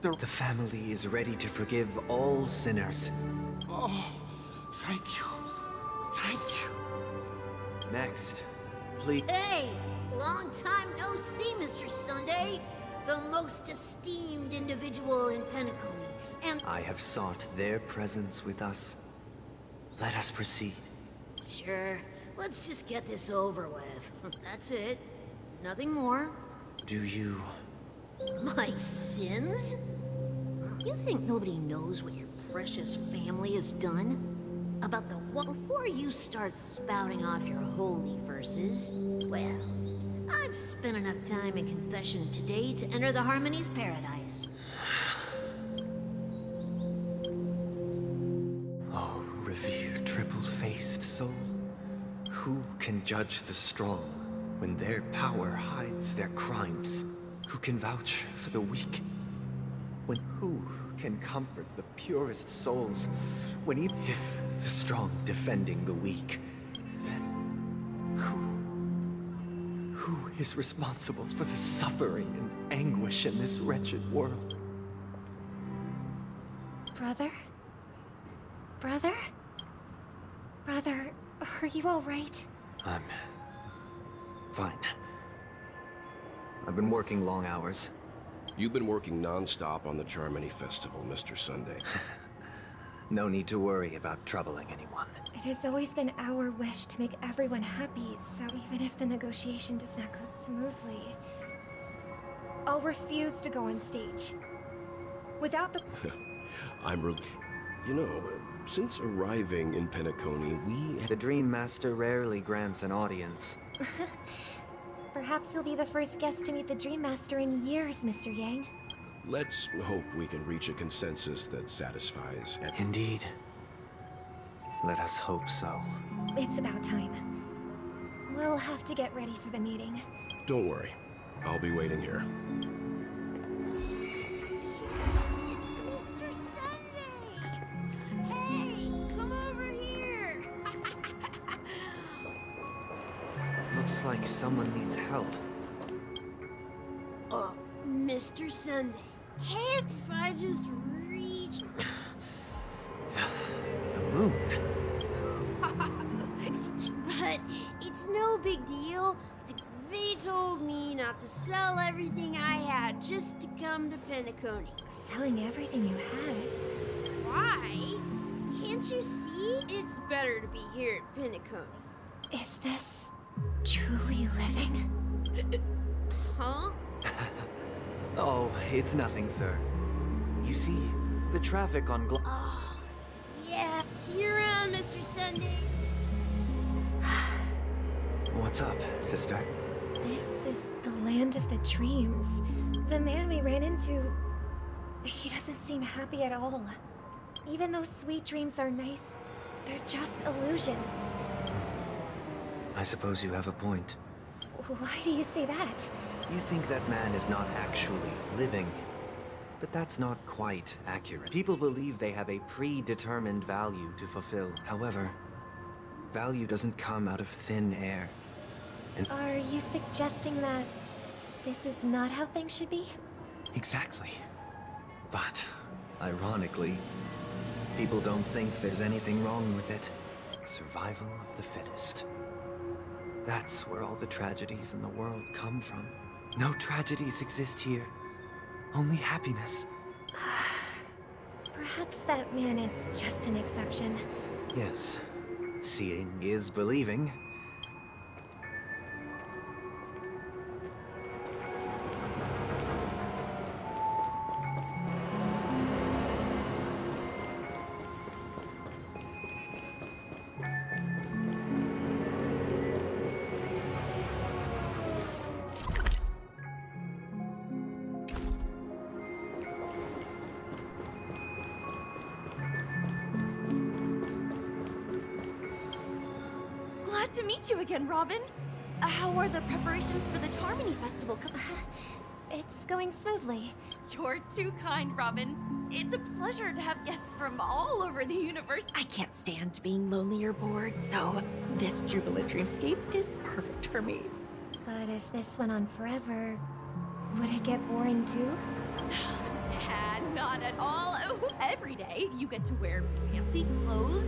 of it. The family is ready to forgive all sinners. Oh, thank you. Thank you. Next, please. Hey! Long time no see, Mr. Sunday. The most esteemed individual in Penacony, and... I have sought their presence with us. Let us proceed. Sure. Let's just get this over with. That's it. Nothing more. Do you... My sins? You think nobody knows what your precious family has done? About the one... Before you start spouting off your holy verses, well, I've spent enough time in confession today to enter the Harmony's paradise. Oh, revered triple-faced soul. Who can judge the strong when their power hides their crimes? Who can vouch for the weak? When who can comfort the purest souls when even if the strong defending the weak, then who is responsible for the suffering and anguish in this wretched world? Brother? Brother? Brother, are you all right? I'm fine. I've been working long hours. You've been working non-stop on the Charmony Festival, Mr. Sunday. No need to worry about troubling anyone. It has always been our wish to make everyone happy, so even if the negotiation does not go smoothly, I'll refuse to go on stage. Without the... You know, since arriving in Penacony, The Dream Master rarely grants an audience. Perhaps you'll be the first guest to meet the Dream Master in years, Mr. Yang. Let's hope we can reach a consensus that satisfies. Indeed. Let us hope so. It's about time. We'll have to get ready for the meeting. Don't worry. I'll be waiting here. It's Mr. Sunday! Hey, come over here! Looks like someone needs help. Mr. Sunday. Hey, if I just reached... The moon. But it's no big deal. They told me not to sell everything I had just to come to Penacony. Selling everything you had? Why? Can't you see? It's better to be here at Penacony. Is this truly living? Huh? Oh, it's nothing, sir. You see, the traffic on Oh, yeah. See you around, Mr. Sunday. What's up, sister? This is the land of the dreams. The man we ran into, he doesn't seem happy at all. Even though sweet dreams are nice, they're just illusions. I suppose you have a point. Why do you say that? You think that man is not actually living. But that's not quite accurate. People believe they have a predetermined value to fulfill. However, value doesn't come out of thin air. And Are you suggesting that this is not how things should be? exactly. But, ironically, people don't think there's anything wrong with it. Survival of the fittest. That's where all the tragedies in the world come from. No tragedies exist here. Only happiness. Perhaps that man is just an exception. Yes. Seeing is believing. Glad to meet you again, Robin. How are the preparations for the Charmony Festival? It's going smoothly. You're too kind, Robin. It's a pleasure to have guests from all over the universe. I can't stand being lonely or bored, so this jubilant dreamscape is perfect for me. But if this went on forever, would it get boring too? Not at all. Every day you get to wear fancy clothes,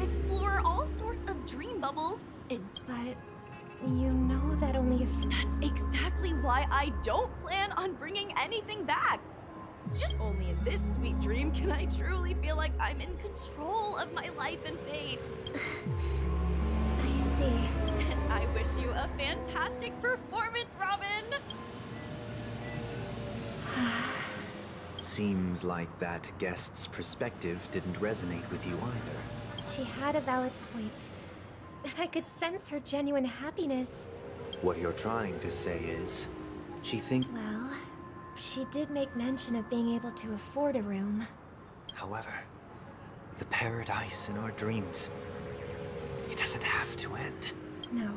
explore all sorts of dream bubbles, and... But you know that only if... That's exactly why I don't plan on bringing anything back. Just only in this sweet dream can I truly feel like I'm in control of my life and fate. I see. I wish you a fantastic performance, Robin! Seems like that guest's perspective didn't resonate with you either. She had a valid point. I could sense her genuine happiness. What you're trying to say is, she thinks... Well, she did make mention of being able to afford a room. However, the paradise in our dreams, it doesn't have to end. No.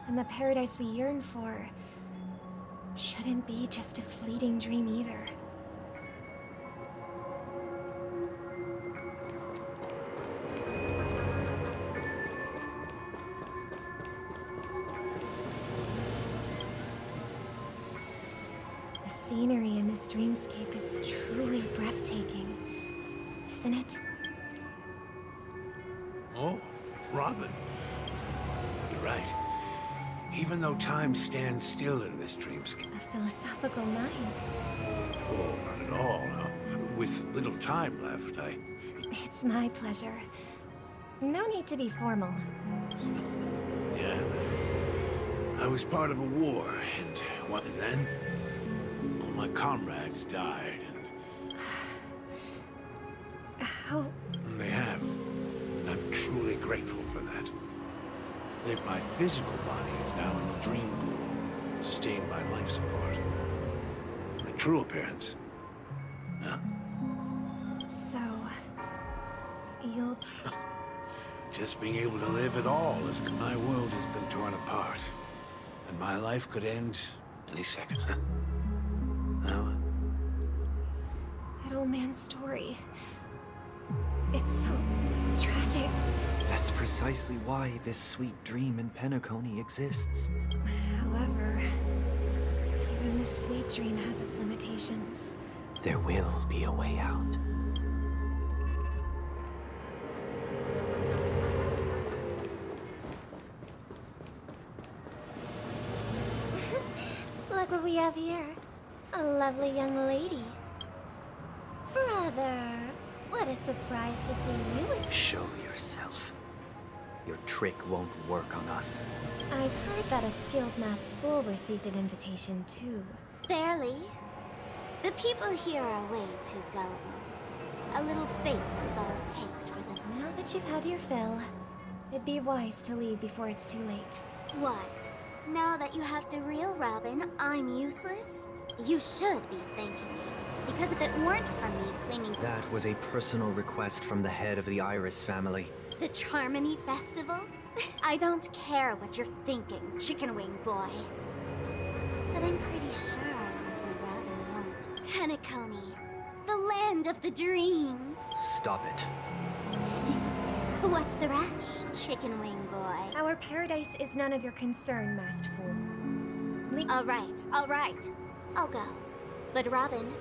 And the paradise we yearn for shouldn't be just a fleeting dream either. The scenery in this dreamscape is truly breathtaking, isn't it? Oh, Robin. You're right. Even though time stands still in this dreamscape. A philosophical mind. Oh, not at all. With little time left, It's my pleasure. No need to be formal. Yeah. I was part of a war, and then all my comrades died, and... They have. And I'm truly grateful for that. My physical body is now in the dream pool, sustained by life support. My true appearance... Huh? So... you'll... Just being able to live at all as my world has been torn apart. And my life could end any second. Now, that old man's story... it's so tragic. That's precisely why this sweet dream in Penacony exists. However, even the sweet dream has its limitations. There will be a way out. Look what we have here. A lovely young lady. Brother, what a surprise to see you. Show yourself. Your trick won't work on us. I've heard that a skilled masked fool received an invitation too. Barely. The people here are way too gullible. A little bait is all it takes for them. Now that you've had your fill, it'd be wise to leave before it's too late. What? Now that you have the real Robin, I'm useless? You should be thanking me. Because if it weren't for me claiming... That was a personal request from the head of the Iris family. The Charmony Festival? I don't care what you're thinking, Chicken Wing Boy. But I'm pretty sure lovely Robin won't. Penacony, the land of the dreams. Stop it. What's the rush, Chicken Wing Boy? Our paradise is none of your concern, masked fool. All right. I'll go. But Robin,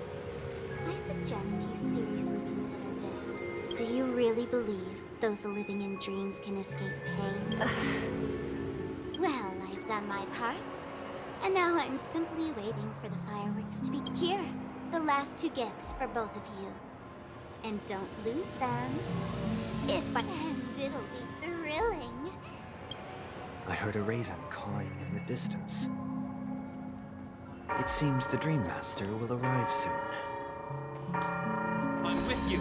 I suggest you seriously consider this. Do you really believe those living in dreams can escape pain? Well, I've done my part. And now I'm simply waiting for the fireworks to be here. The last 2 gifts for both of you. And don't lose them. If by hand, it'll be thrilling. I heard a raven cawing in the distance. It seems the Dream Master will arrive soon. I'm with you.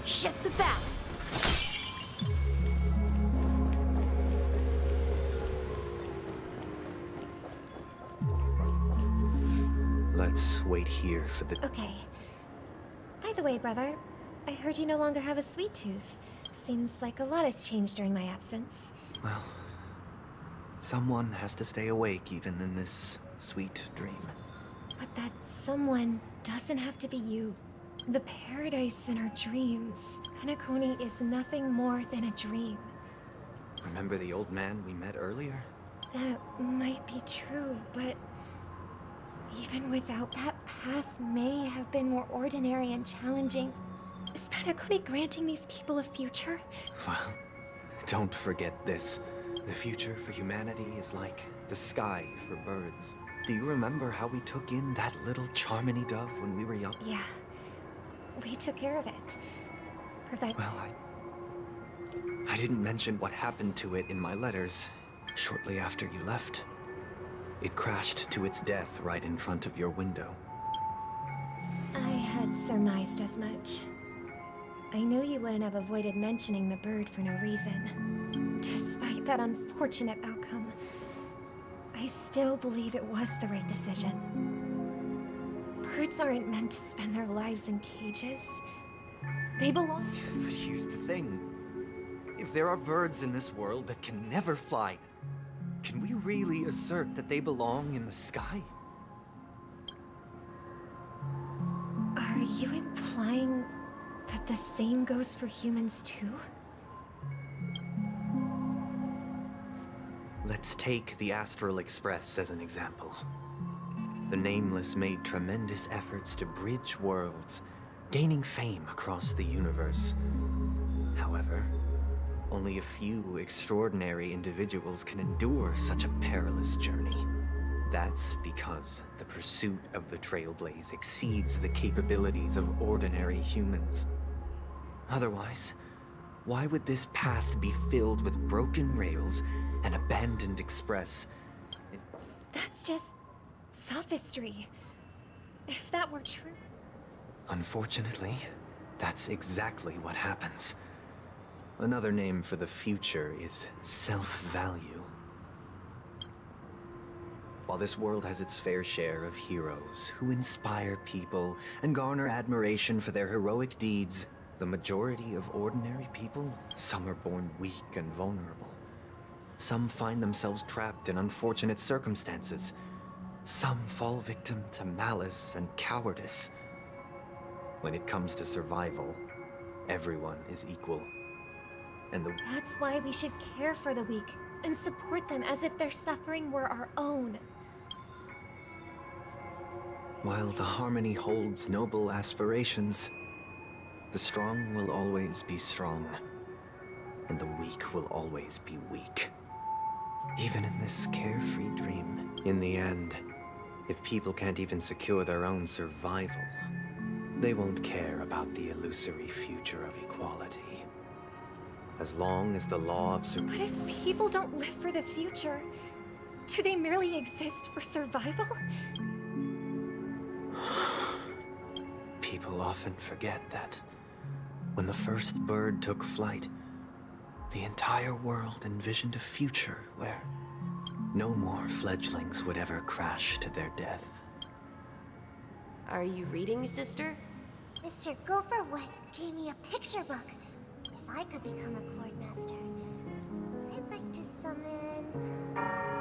Shift the balance. Let's wait here for the... Okay. By the way, brother, I heard you no longer have a sweet tooth. Seems like a lot has changed during my absence. Well, someone has to stay awake even in this sweet dream. But that someone doesn't have to be you. The paradise in our dreams. Penacony is nothing more than a dream. Remember the old man we met earlier? That might be true, but... even without that path may have been more ordinary and challenging. Is Penacony granting these people a future? Well, don't forget this. The future for humanity is like the sky for birds. Do you remember how we took in that little Charmony dove when we were young? Yeah. We took care of it. Well, I didn't mention what happened to it in my letters shortly after you left. It crashed to its death right in front of your window. I had surmised as much. I knew you wouldn't have avoided mentioning the bird for no reason. Despite that unfortunate outcome, I still believe it was the right decision. Birds aren't meant to spend their lives in cages. They belong... But here's the thing. If there are birds in this world that can never fly, can we really assert that they belong in the sky? Are you implying that the same goes for humans too? Let's take the Astral Express as an example. The Nameless made tremendous efforts to bridge worlds, gaining fame across the universe. However, only a few extraordinary individuals can endure such a perilous journey. That's because the pursuit of the Trailblaze exceeds the capabilities of ordinary humans. Otherwise, Why would this path be filled with broken rails and abandoned express? That's just sophistry. If that were true... Unfortunately, that's exactly what happens. Another name for the future is self-value. While this world has its fair share of heroes who inspire people and garner admiration for their heroic deeds, the majority of ordinary people, some are born weak and vulnerable. Some find themselves trapped in unfortunate circumstances. Some fall victim to malice and cowardice. When it comes to survival, everyone is equal. And That's why we should care for the weak and support them as if their suffering were our own. While the Harmony holds noble aspirations, the strong will always be strong, and the weak will always be weak. Even in this carefree dream, in the end, if people can't even secure their own survival, they won't care about the illusory future of equality. As long as the law of But if people don't live for the future, do they merely exist for survival? People often forget that when the first bird took flight, the entire world envisioned a future where no more fledglings would ever crash to their death. Are you reading, sister? Mr. Gopherwood gave me a picture book. If I could become a chord master, I'd like to summon...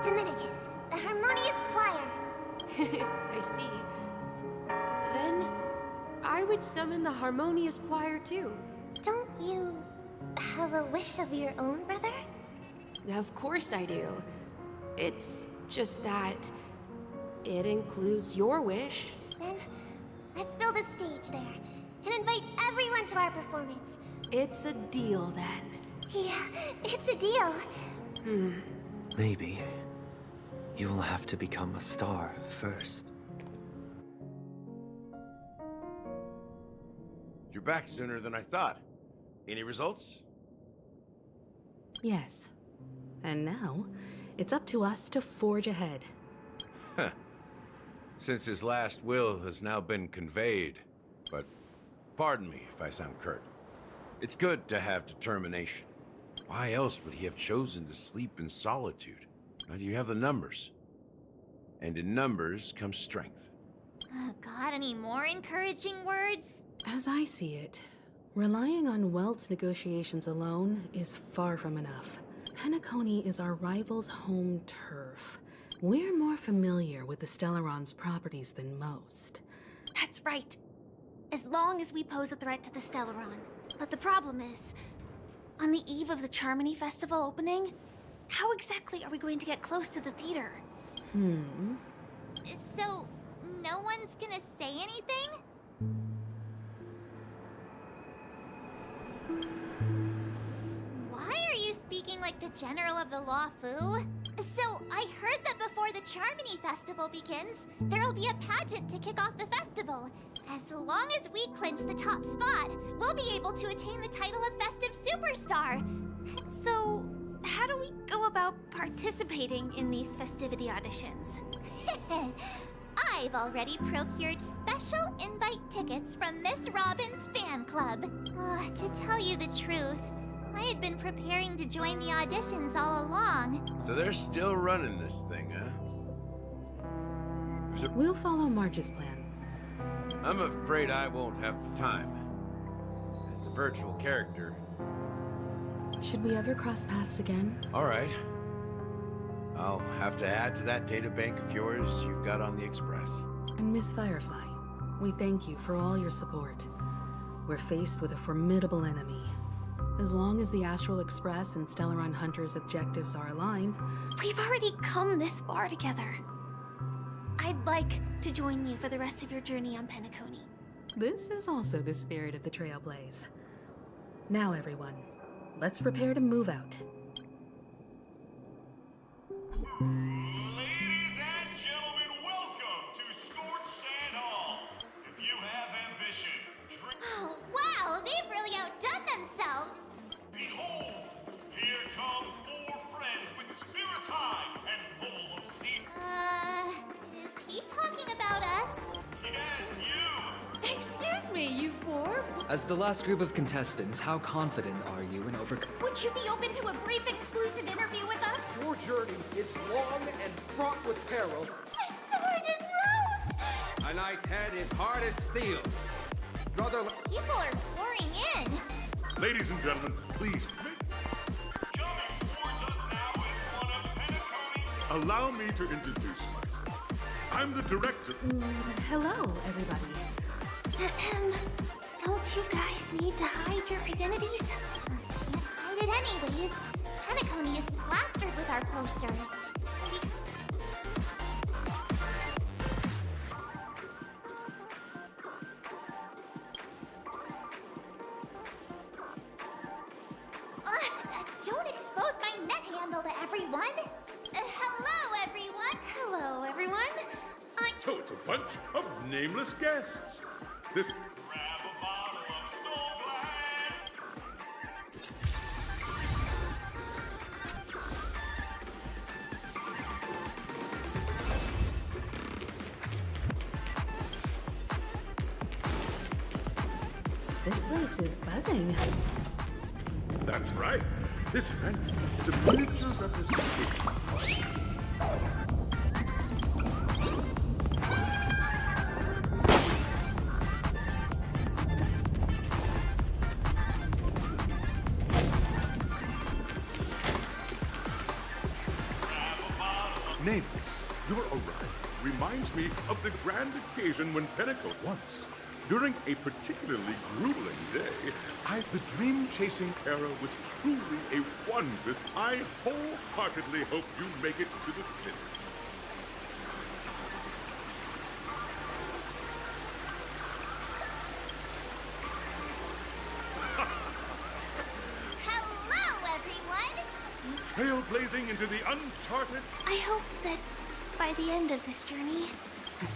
Dominicus, the harmonious choir. I see. Then, I would summon the harmonious choir too. Don't you have a wish of your own, brother? Of course I do. It's just that it includes your wish. Then, let's build a stage there and invite everyone to our performance. It's a deal then. Yeah, it's a deal. Maybe you'll have to become a star first. You're back sooner than I thought. Any results? Yes. And now, it's up to us to forge ahead. Huh. Since his last will has now been conveyed, but pardon me if I sound curt. It's good to have determination. Why else would he have chosen to sleep in solitude? Now, you have the numbers. And in numbers comes strength. Got any more encouraging words? As I see it, relying on Welt's negotiations alone is far from enough. Penacony is our rival's home turf. We're more familiar with the Stellaron's properties than most. That's right. As long as we pose a threat to the Stellaron. But the problem is, on the eve of the Charmony Festival opening, how exactly are we going to get close to the theater? So, no one's gonna say anything? Why are you speaking like the General of the Law Fu? So, I heard that before the Charmony Festival begins, there'll be a pageant to kick off the festival. As long as we clinch the top spot, we'll be able to attain the title of Festive Superstar. So, how do we go about participating in these festivity auditions? I've already procured special invite tickets from Miss Robin's fan club. To tell you the truth, I had been preparing to join the auditions all along. So they're still running this thing, huh? We'll follow March's plan. I'm afraid I won't have the time. As a virtual character. Should we ever cross paths again? All right. I'll have to add to that databank of yours you've got on the Express. And Miss Firefly, we thank you for all your support. We're faced with a formidable enemy. As long as the Astral Express and Stellaron Hunter's objectives are aligned... We've already come this far together. I'd like to join you for the rest of your journey on Penacony. This is also the spirit of the Trailblaze. Now, everyone, let's prepare to move out. Ladies and gentlemen, welcome to Scorch Sand Hall. If you have ambition, Oh, wow, they've really outdone themselves. be As the last group of contestants, how confident are you in overcoming? Would you be open to a brief exclusive interview with us? Your journey is long and fraught with peril. My sword and rose! A knight's head is hard as steel. Brother... People are pouring in. Ladies and gentlemen, please. Allow me to introduce myself. I'm the director. Hello, everybody. Don't you guys need to hide your identities? Can't hide it anyways. Penacony is plastered with our posters. Don't expose my net handle to everyone. Hello, everyone. Hello, everyone. So it's a bunch of nameless guests. This... This place is buzzing. That's right. This event is a miniature representation. Nameless, your arrival reminds me of the grand occasion when Penacony once, during a particularly grueling day, the dream-chasing era was truly a wondrous. I wholeheartedly hope you make it to the finish. Hello, everyone. Trailblazing into the uncharted... I hope that by the end of this journey...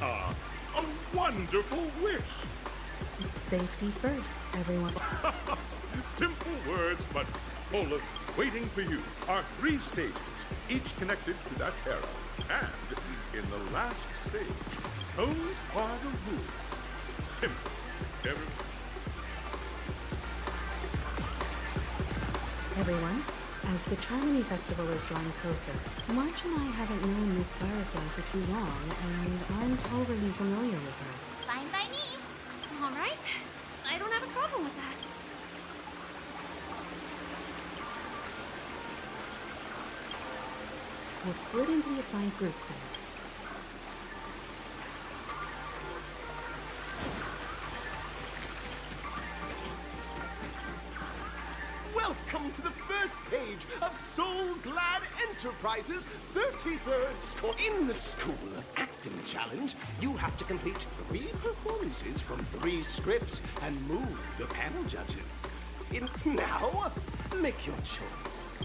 Ah, a wonderful wish! Safety first, everyone. Simple words, but full of waiting for you are 3 stages, each connected to that era. And in the last stage, those are the rules. Simple. Everyone, as the Charmony Festival is drawing closer, March and I haven't known Miss Firefly for too long and aren't overly familiar with her. Fine by me. All right. I don't have a problem with that. We'll split into the assigned groups then. Welcome to the first stage of Soul Glad Enterprises' 33rd school. In the School of Acting Challenge, you have to complete 3 performances from 3 scripts and move the panel judges. Now, make your choice.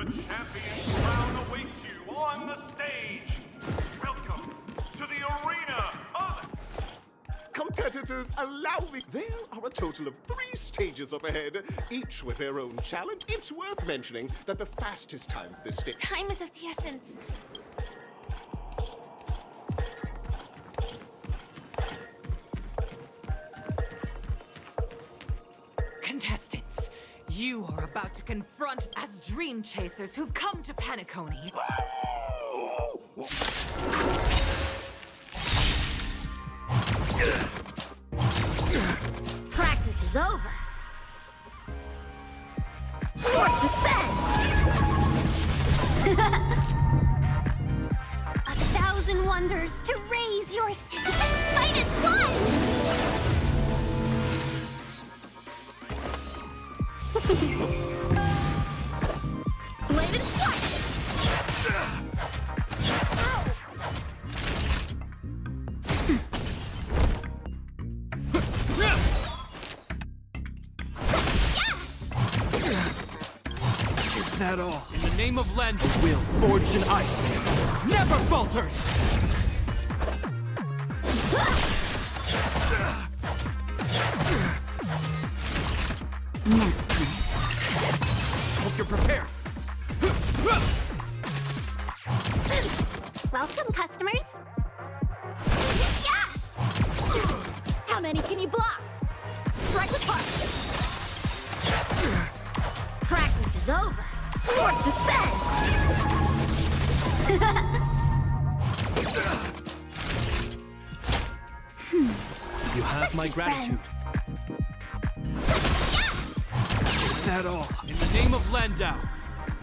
The champion's crown awaits you on the stage. Welcome to the arena of... Competitors, allow me. There are a total of 3 stages up ahead, each with their own challenge. It's worth mentioning that the fastest time for this stage... Time is of the essence. Contestants, you are about to confront as dream chasers who've come to Penacony. Practice is over. Swords descend! that all? In the name of Len, a will forged in ice never falters! Now. Hope you're prepared. Welcome, customers. Yeah! How many can you block? Strike with heart. Practice is over. Swords descend. You have my gratitude. Is that all? In the name of Landau,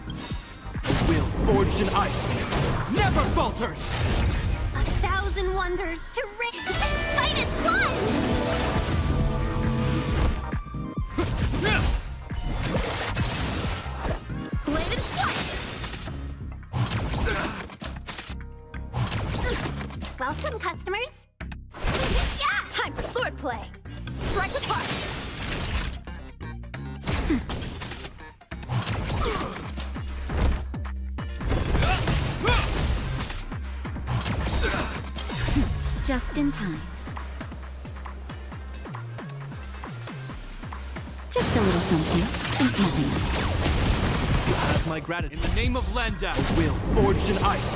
a will forged in ice never falters! 1,000 wonders to ring. Fight is one! Bladed flight! Welcome, customers. Yeah! Time for swordplay. Strike with heart. Just in time. Just a little something. Think nothing of it. You have my gratitude. In the name of Landau, a will forged in ice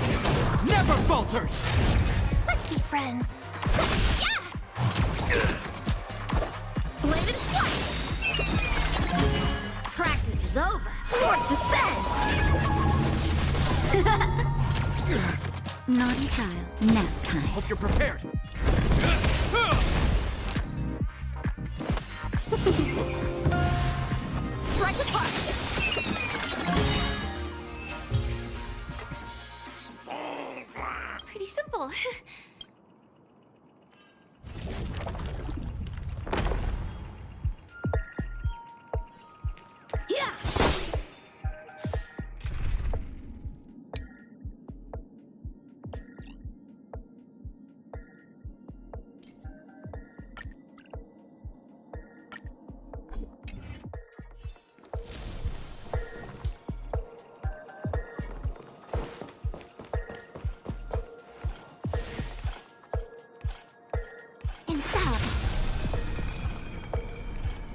never falters! Let's be friends. Yeah! Bladed flight! Practice is over. Swords descend! Naughty child. Nap time. Hope you're prepared. Strike apart. Pretty simple. Yeah!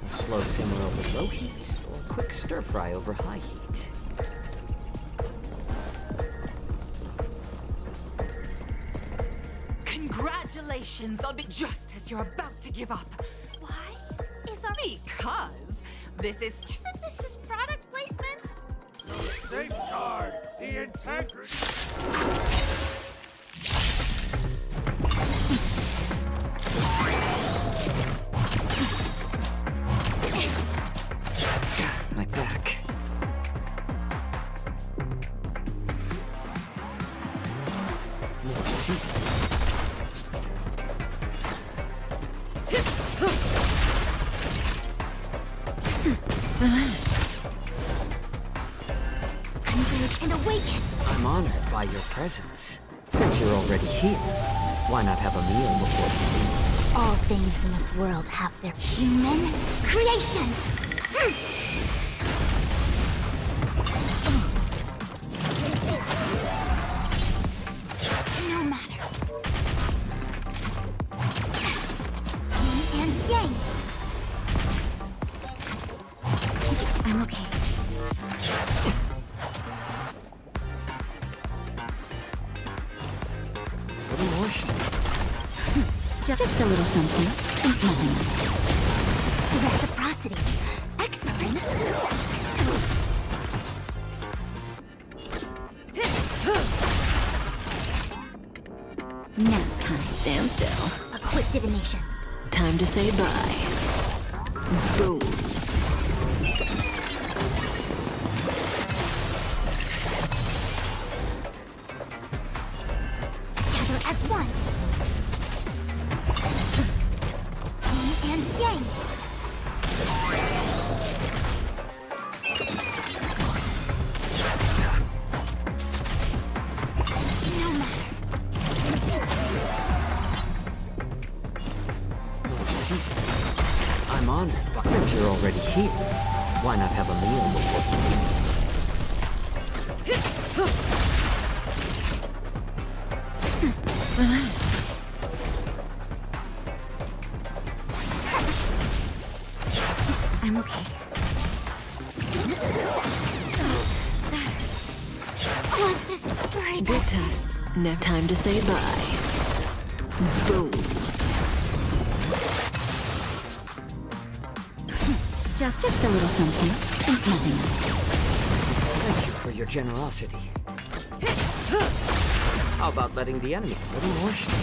Slow simmer over low heat, or quick stir fry over high heat. Congratulations on being just as you're about to give up. Why is our... Because this is... Isn't this just product placement? Safeguard the integrity. My back. More seasoning. Relax. Converge and awaken. I'm honored by your presence. Since you're already here, why not have a meal before you leave? All things in this world have their human creations. No matter. Yin and yang. I'm okay. A little more heat. Just a little something. Think nothing of it. Reciprocity. Excellent. Nap time. Stand still. A quick divination. Time to say bye. Boom. Together as one. Yin and yang. No matter. More seasoning. I'm honored, but since you're already here, why not have a meal before you leave? Relax. I'm okay. Was this right? Good times. No time to say bye. Boom. Just a little something. Nothing else. Thank you for your generosity. How about letting the enemy a little more shit?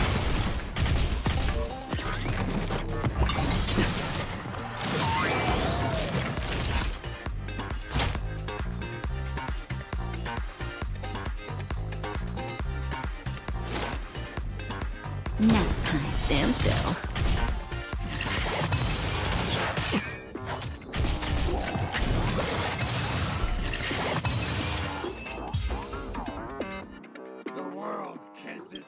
Nap time. Stand still. The world kisses.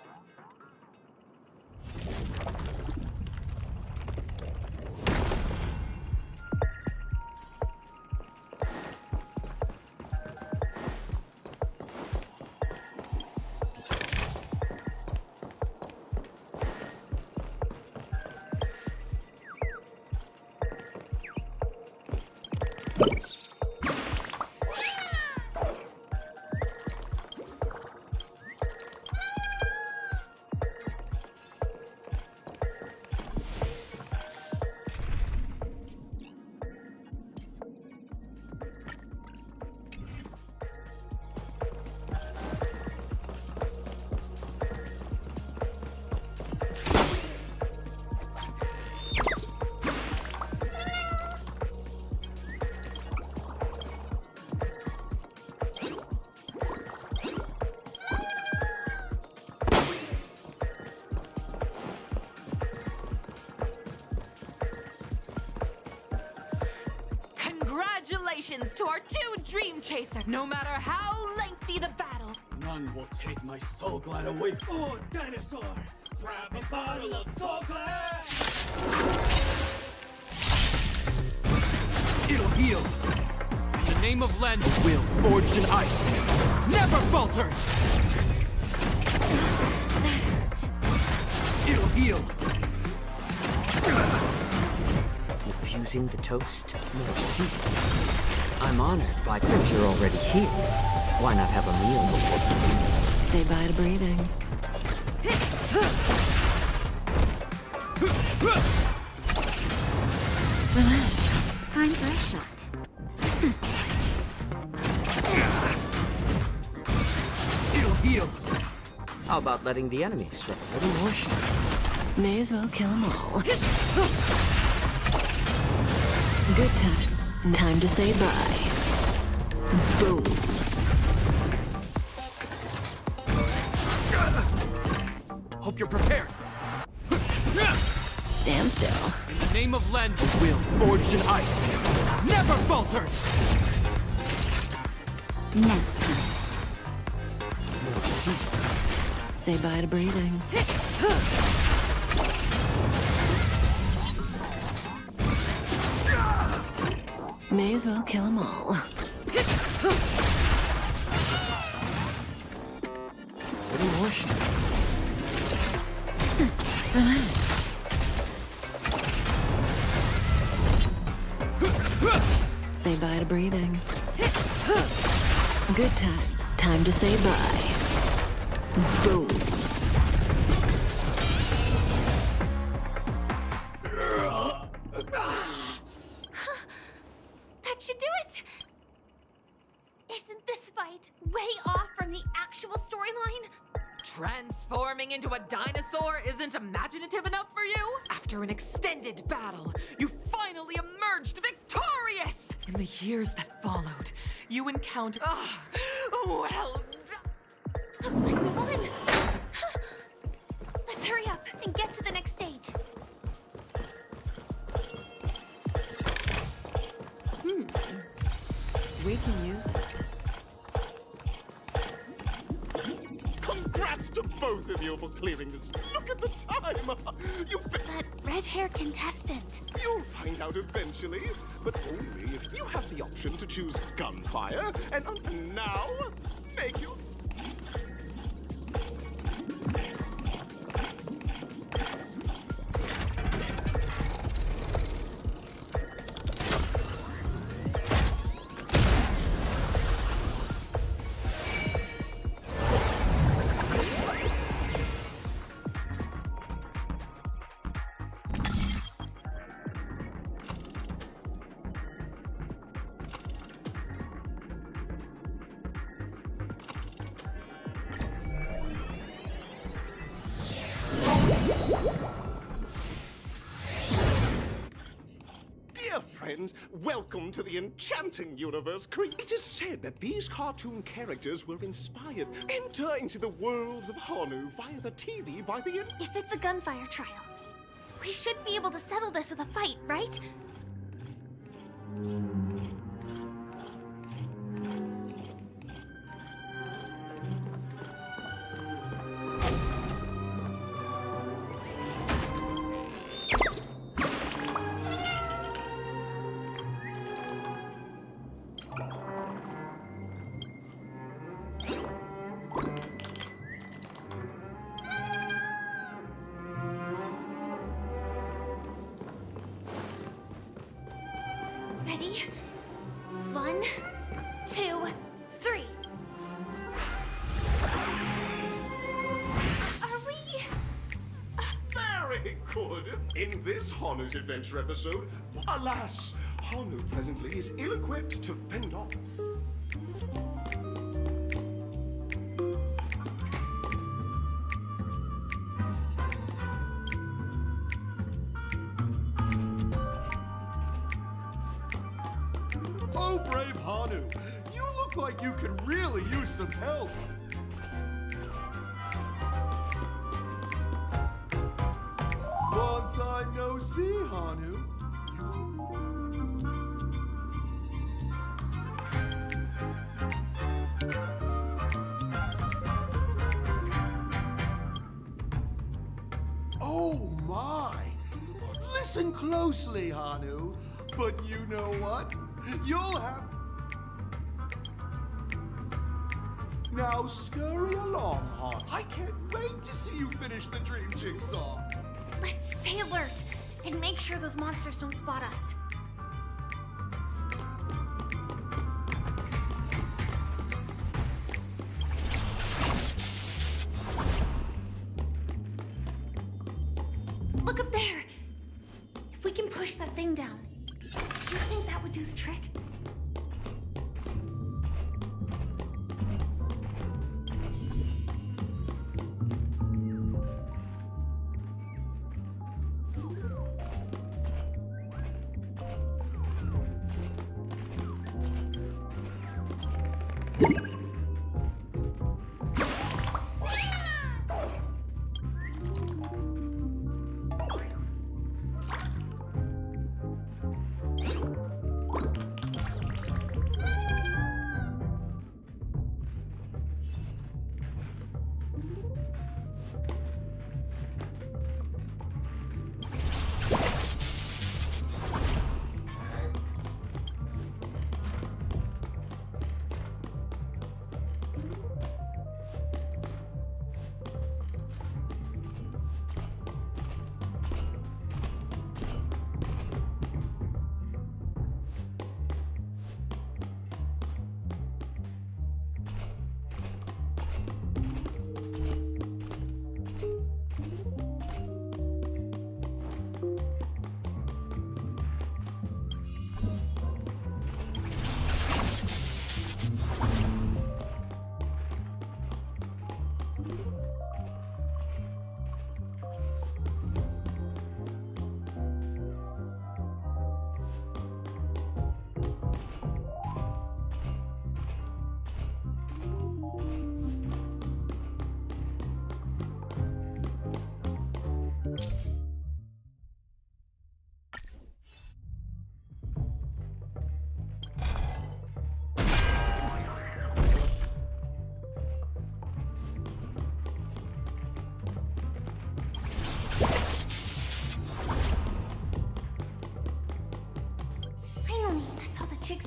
Congratulations to our two Dream Chasers! No matter how lengthy the battle, none will take my Soul Glad away. Oh, dinosaur! Grab a bottle of Soul Glad! It'll heal! In the name of Len, a will forged in ice never falters! That hurt. It'll heal! Infusing the toast, more seasoning. I'm honored, but since you're already here, why not have a meal before you leave? Say bye to breathing. Relax. Time for a shot. It'll heal! How about letting the enemy strike a little more shit? May as well kill them all. Good times. Time to say bye. Boom. Hope you're prepared. Stand still. In the name of Len, a will forged in ice never falters! Nap time. More seasoning. Say bye to breathing. May as well kill them all. A little more shit. Relax. Say bye to breathing. Good times. Time to say bye. Boom. That should do it! Isn't this fight way off from the actual storyline? transforming into a dinosaur isn't imaginative enough for you? After an extended battle, you finally emerged victorious! In the years that followed, you encountered... well done! Looks like we won! Let's hurry up and get to the next stage. We can use it. Congrats to both of you for clearing this. Look at the time! You That red red-hair contestant. You'll find out eventually, but only if you have the option to choose gunfire and now make you. Dear friends, welcome to the enchanting universe. It is said that these cartoon characters were inspired. Enter into the world of Hanu via the TV by the If it's a gunfire trial, we should be able to settle this with a fight, right? Ready? 1, 2, 3. Are we... Very good. In this Hanu's adventure episode, alas, Hanu presently is ill-equipped to fend off. Oh, brave Hanu, you look like you could really use some help. Long time no see, Hanu. Oh my! Listen closely, Hanu. But you know what? You'll have... Now scurry along, Han. I can't wait to see you finish the dream jigsaw. Let's stay alert and make sure those monsters don't spot us. Look up there! If we can push that thing down, do you think that would do the trick?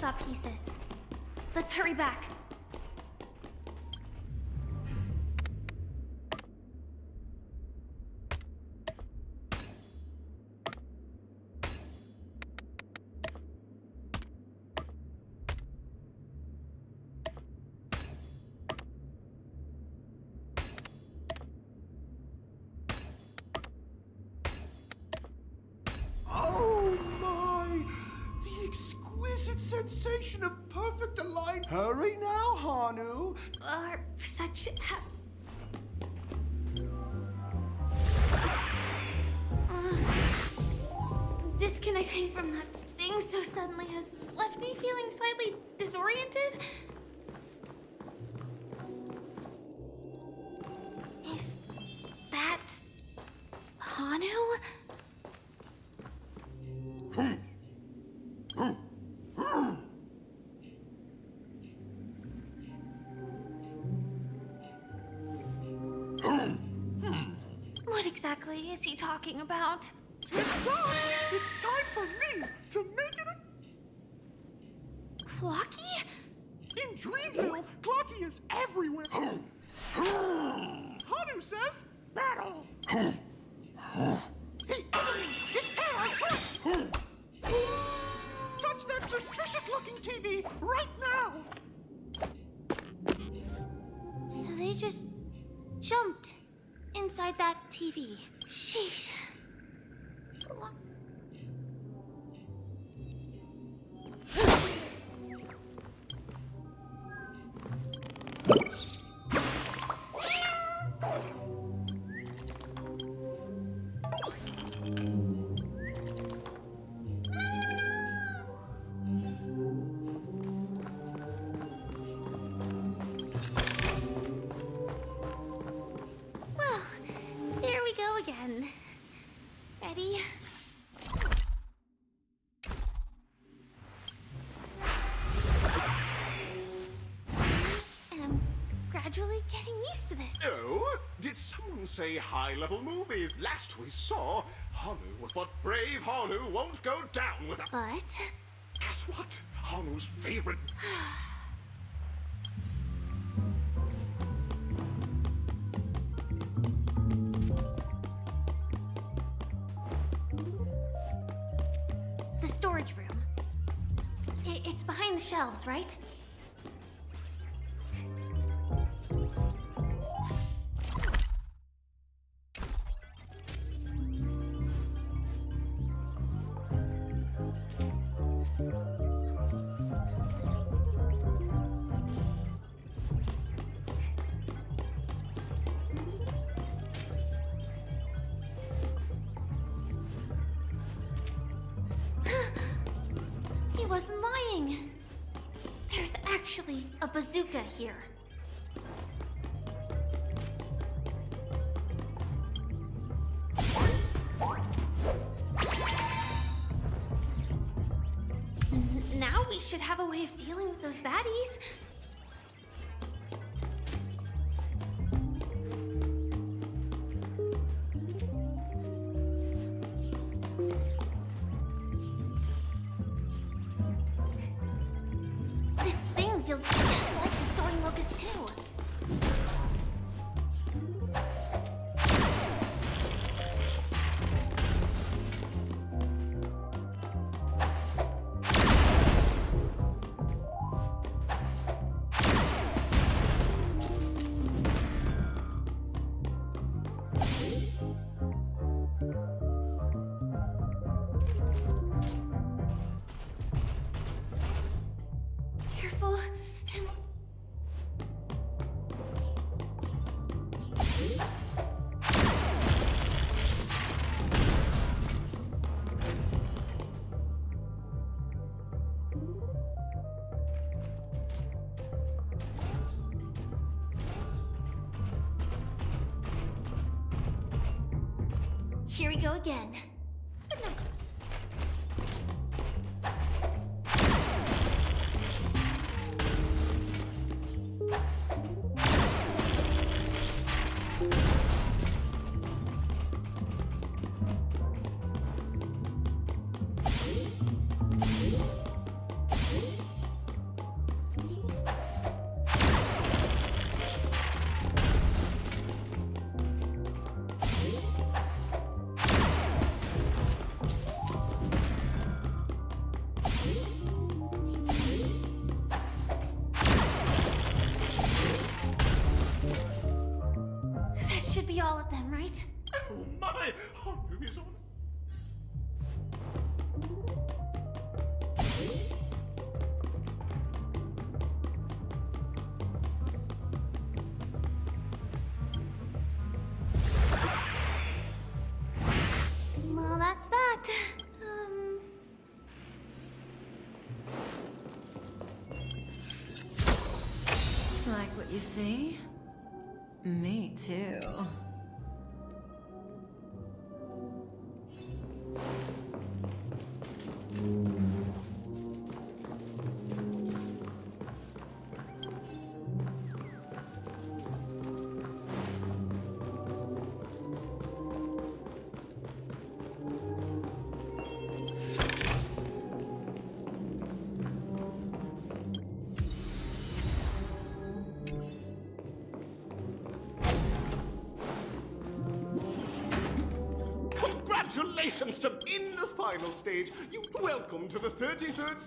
jigsaw pieces. Let's hurry back. Oh my! The exquisite sensation of perfect alignment. Hurry now, Hanu. Are such disconnecting from that thing so suddenly has left me feeling slightly disoriented. Is that Hanu? What exactly is he talking about? It's time for me to make it a... Clocky? In Dreamville, Clocky is everywhere. Hanu says, battle! Hey, enemy! It's air! Touch that suspicious-looking TV right now! So they just jumped inside that TV. Sheesh. Well, here we go again. Ready? I'm gradually getting used to this. Oh, did someone say high-level movies? Last we saw, Hanu was what brave Hanu won't go down without. But guess what? Hanu's favorite. the storage room. It's behind the shelves, right? He wasn't lying. There's actually a bazooka here. Now we should have a way of dealing with those baddies. This thing feels just like the soaring locust too. Careful and... Here we go again. But no. that's that. Like what you see? Me too. Congratulations to in the final stage. You welcome to the 33rd.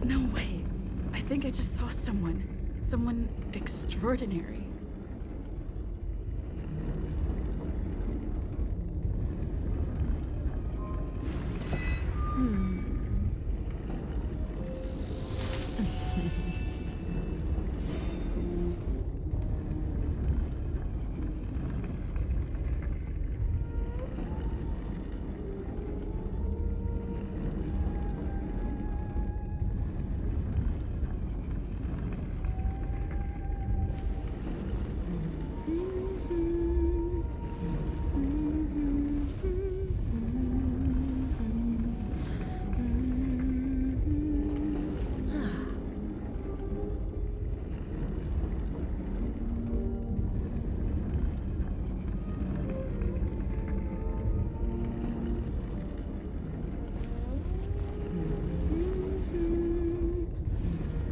No way. I think I just saw someone. Someone extraordinary.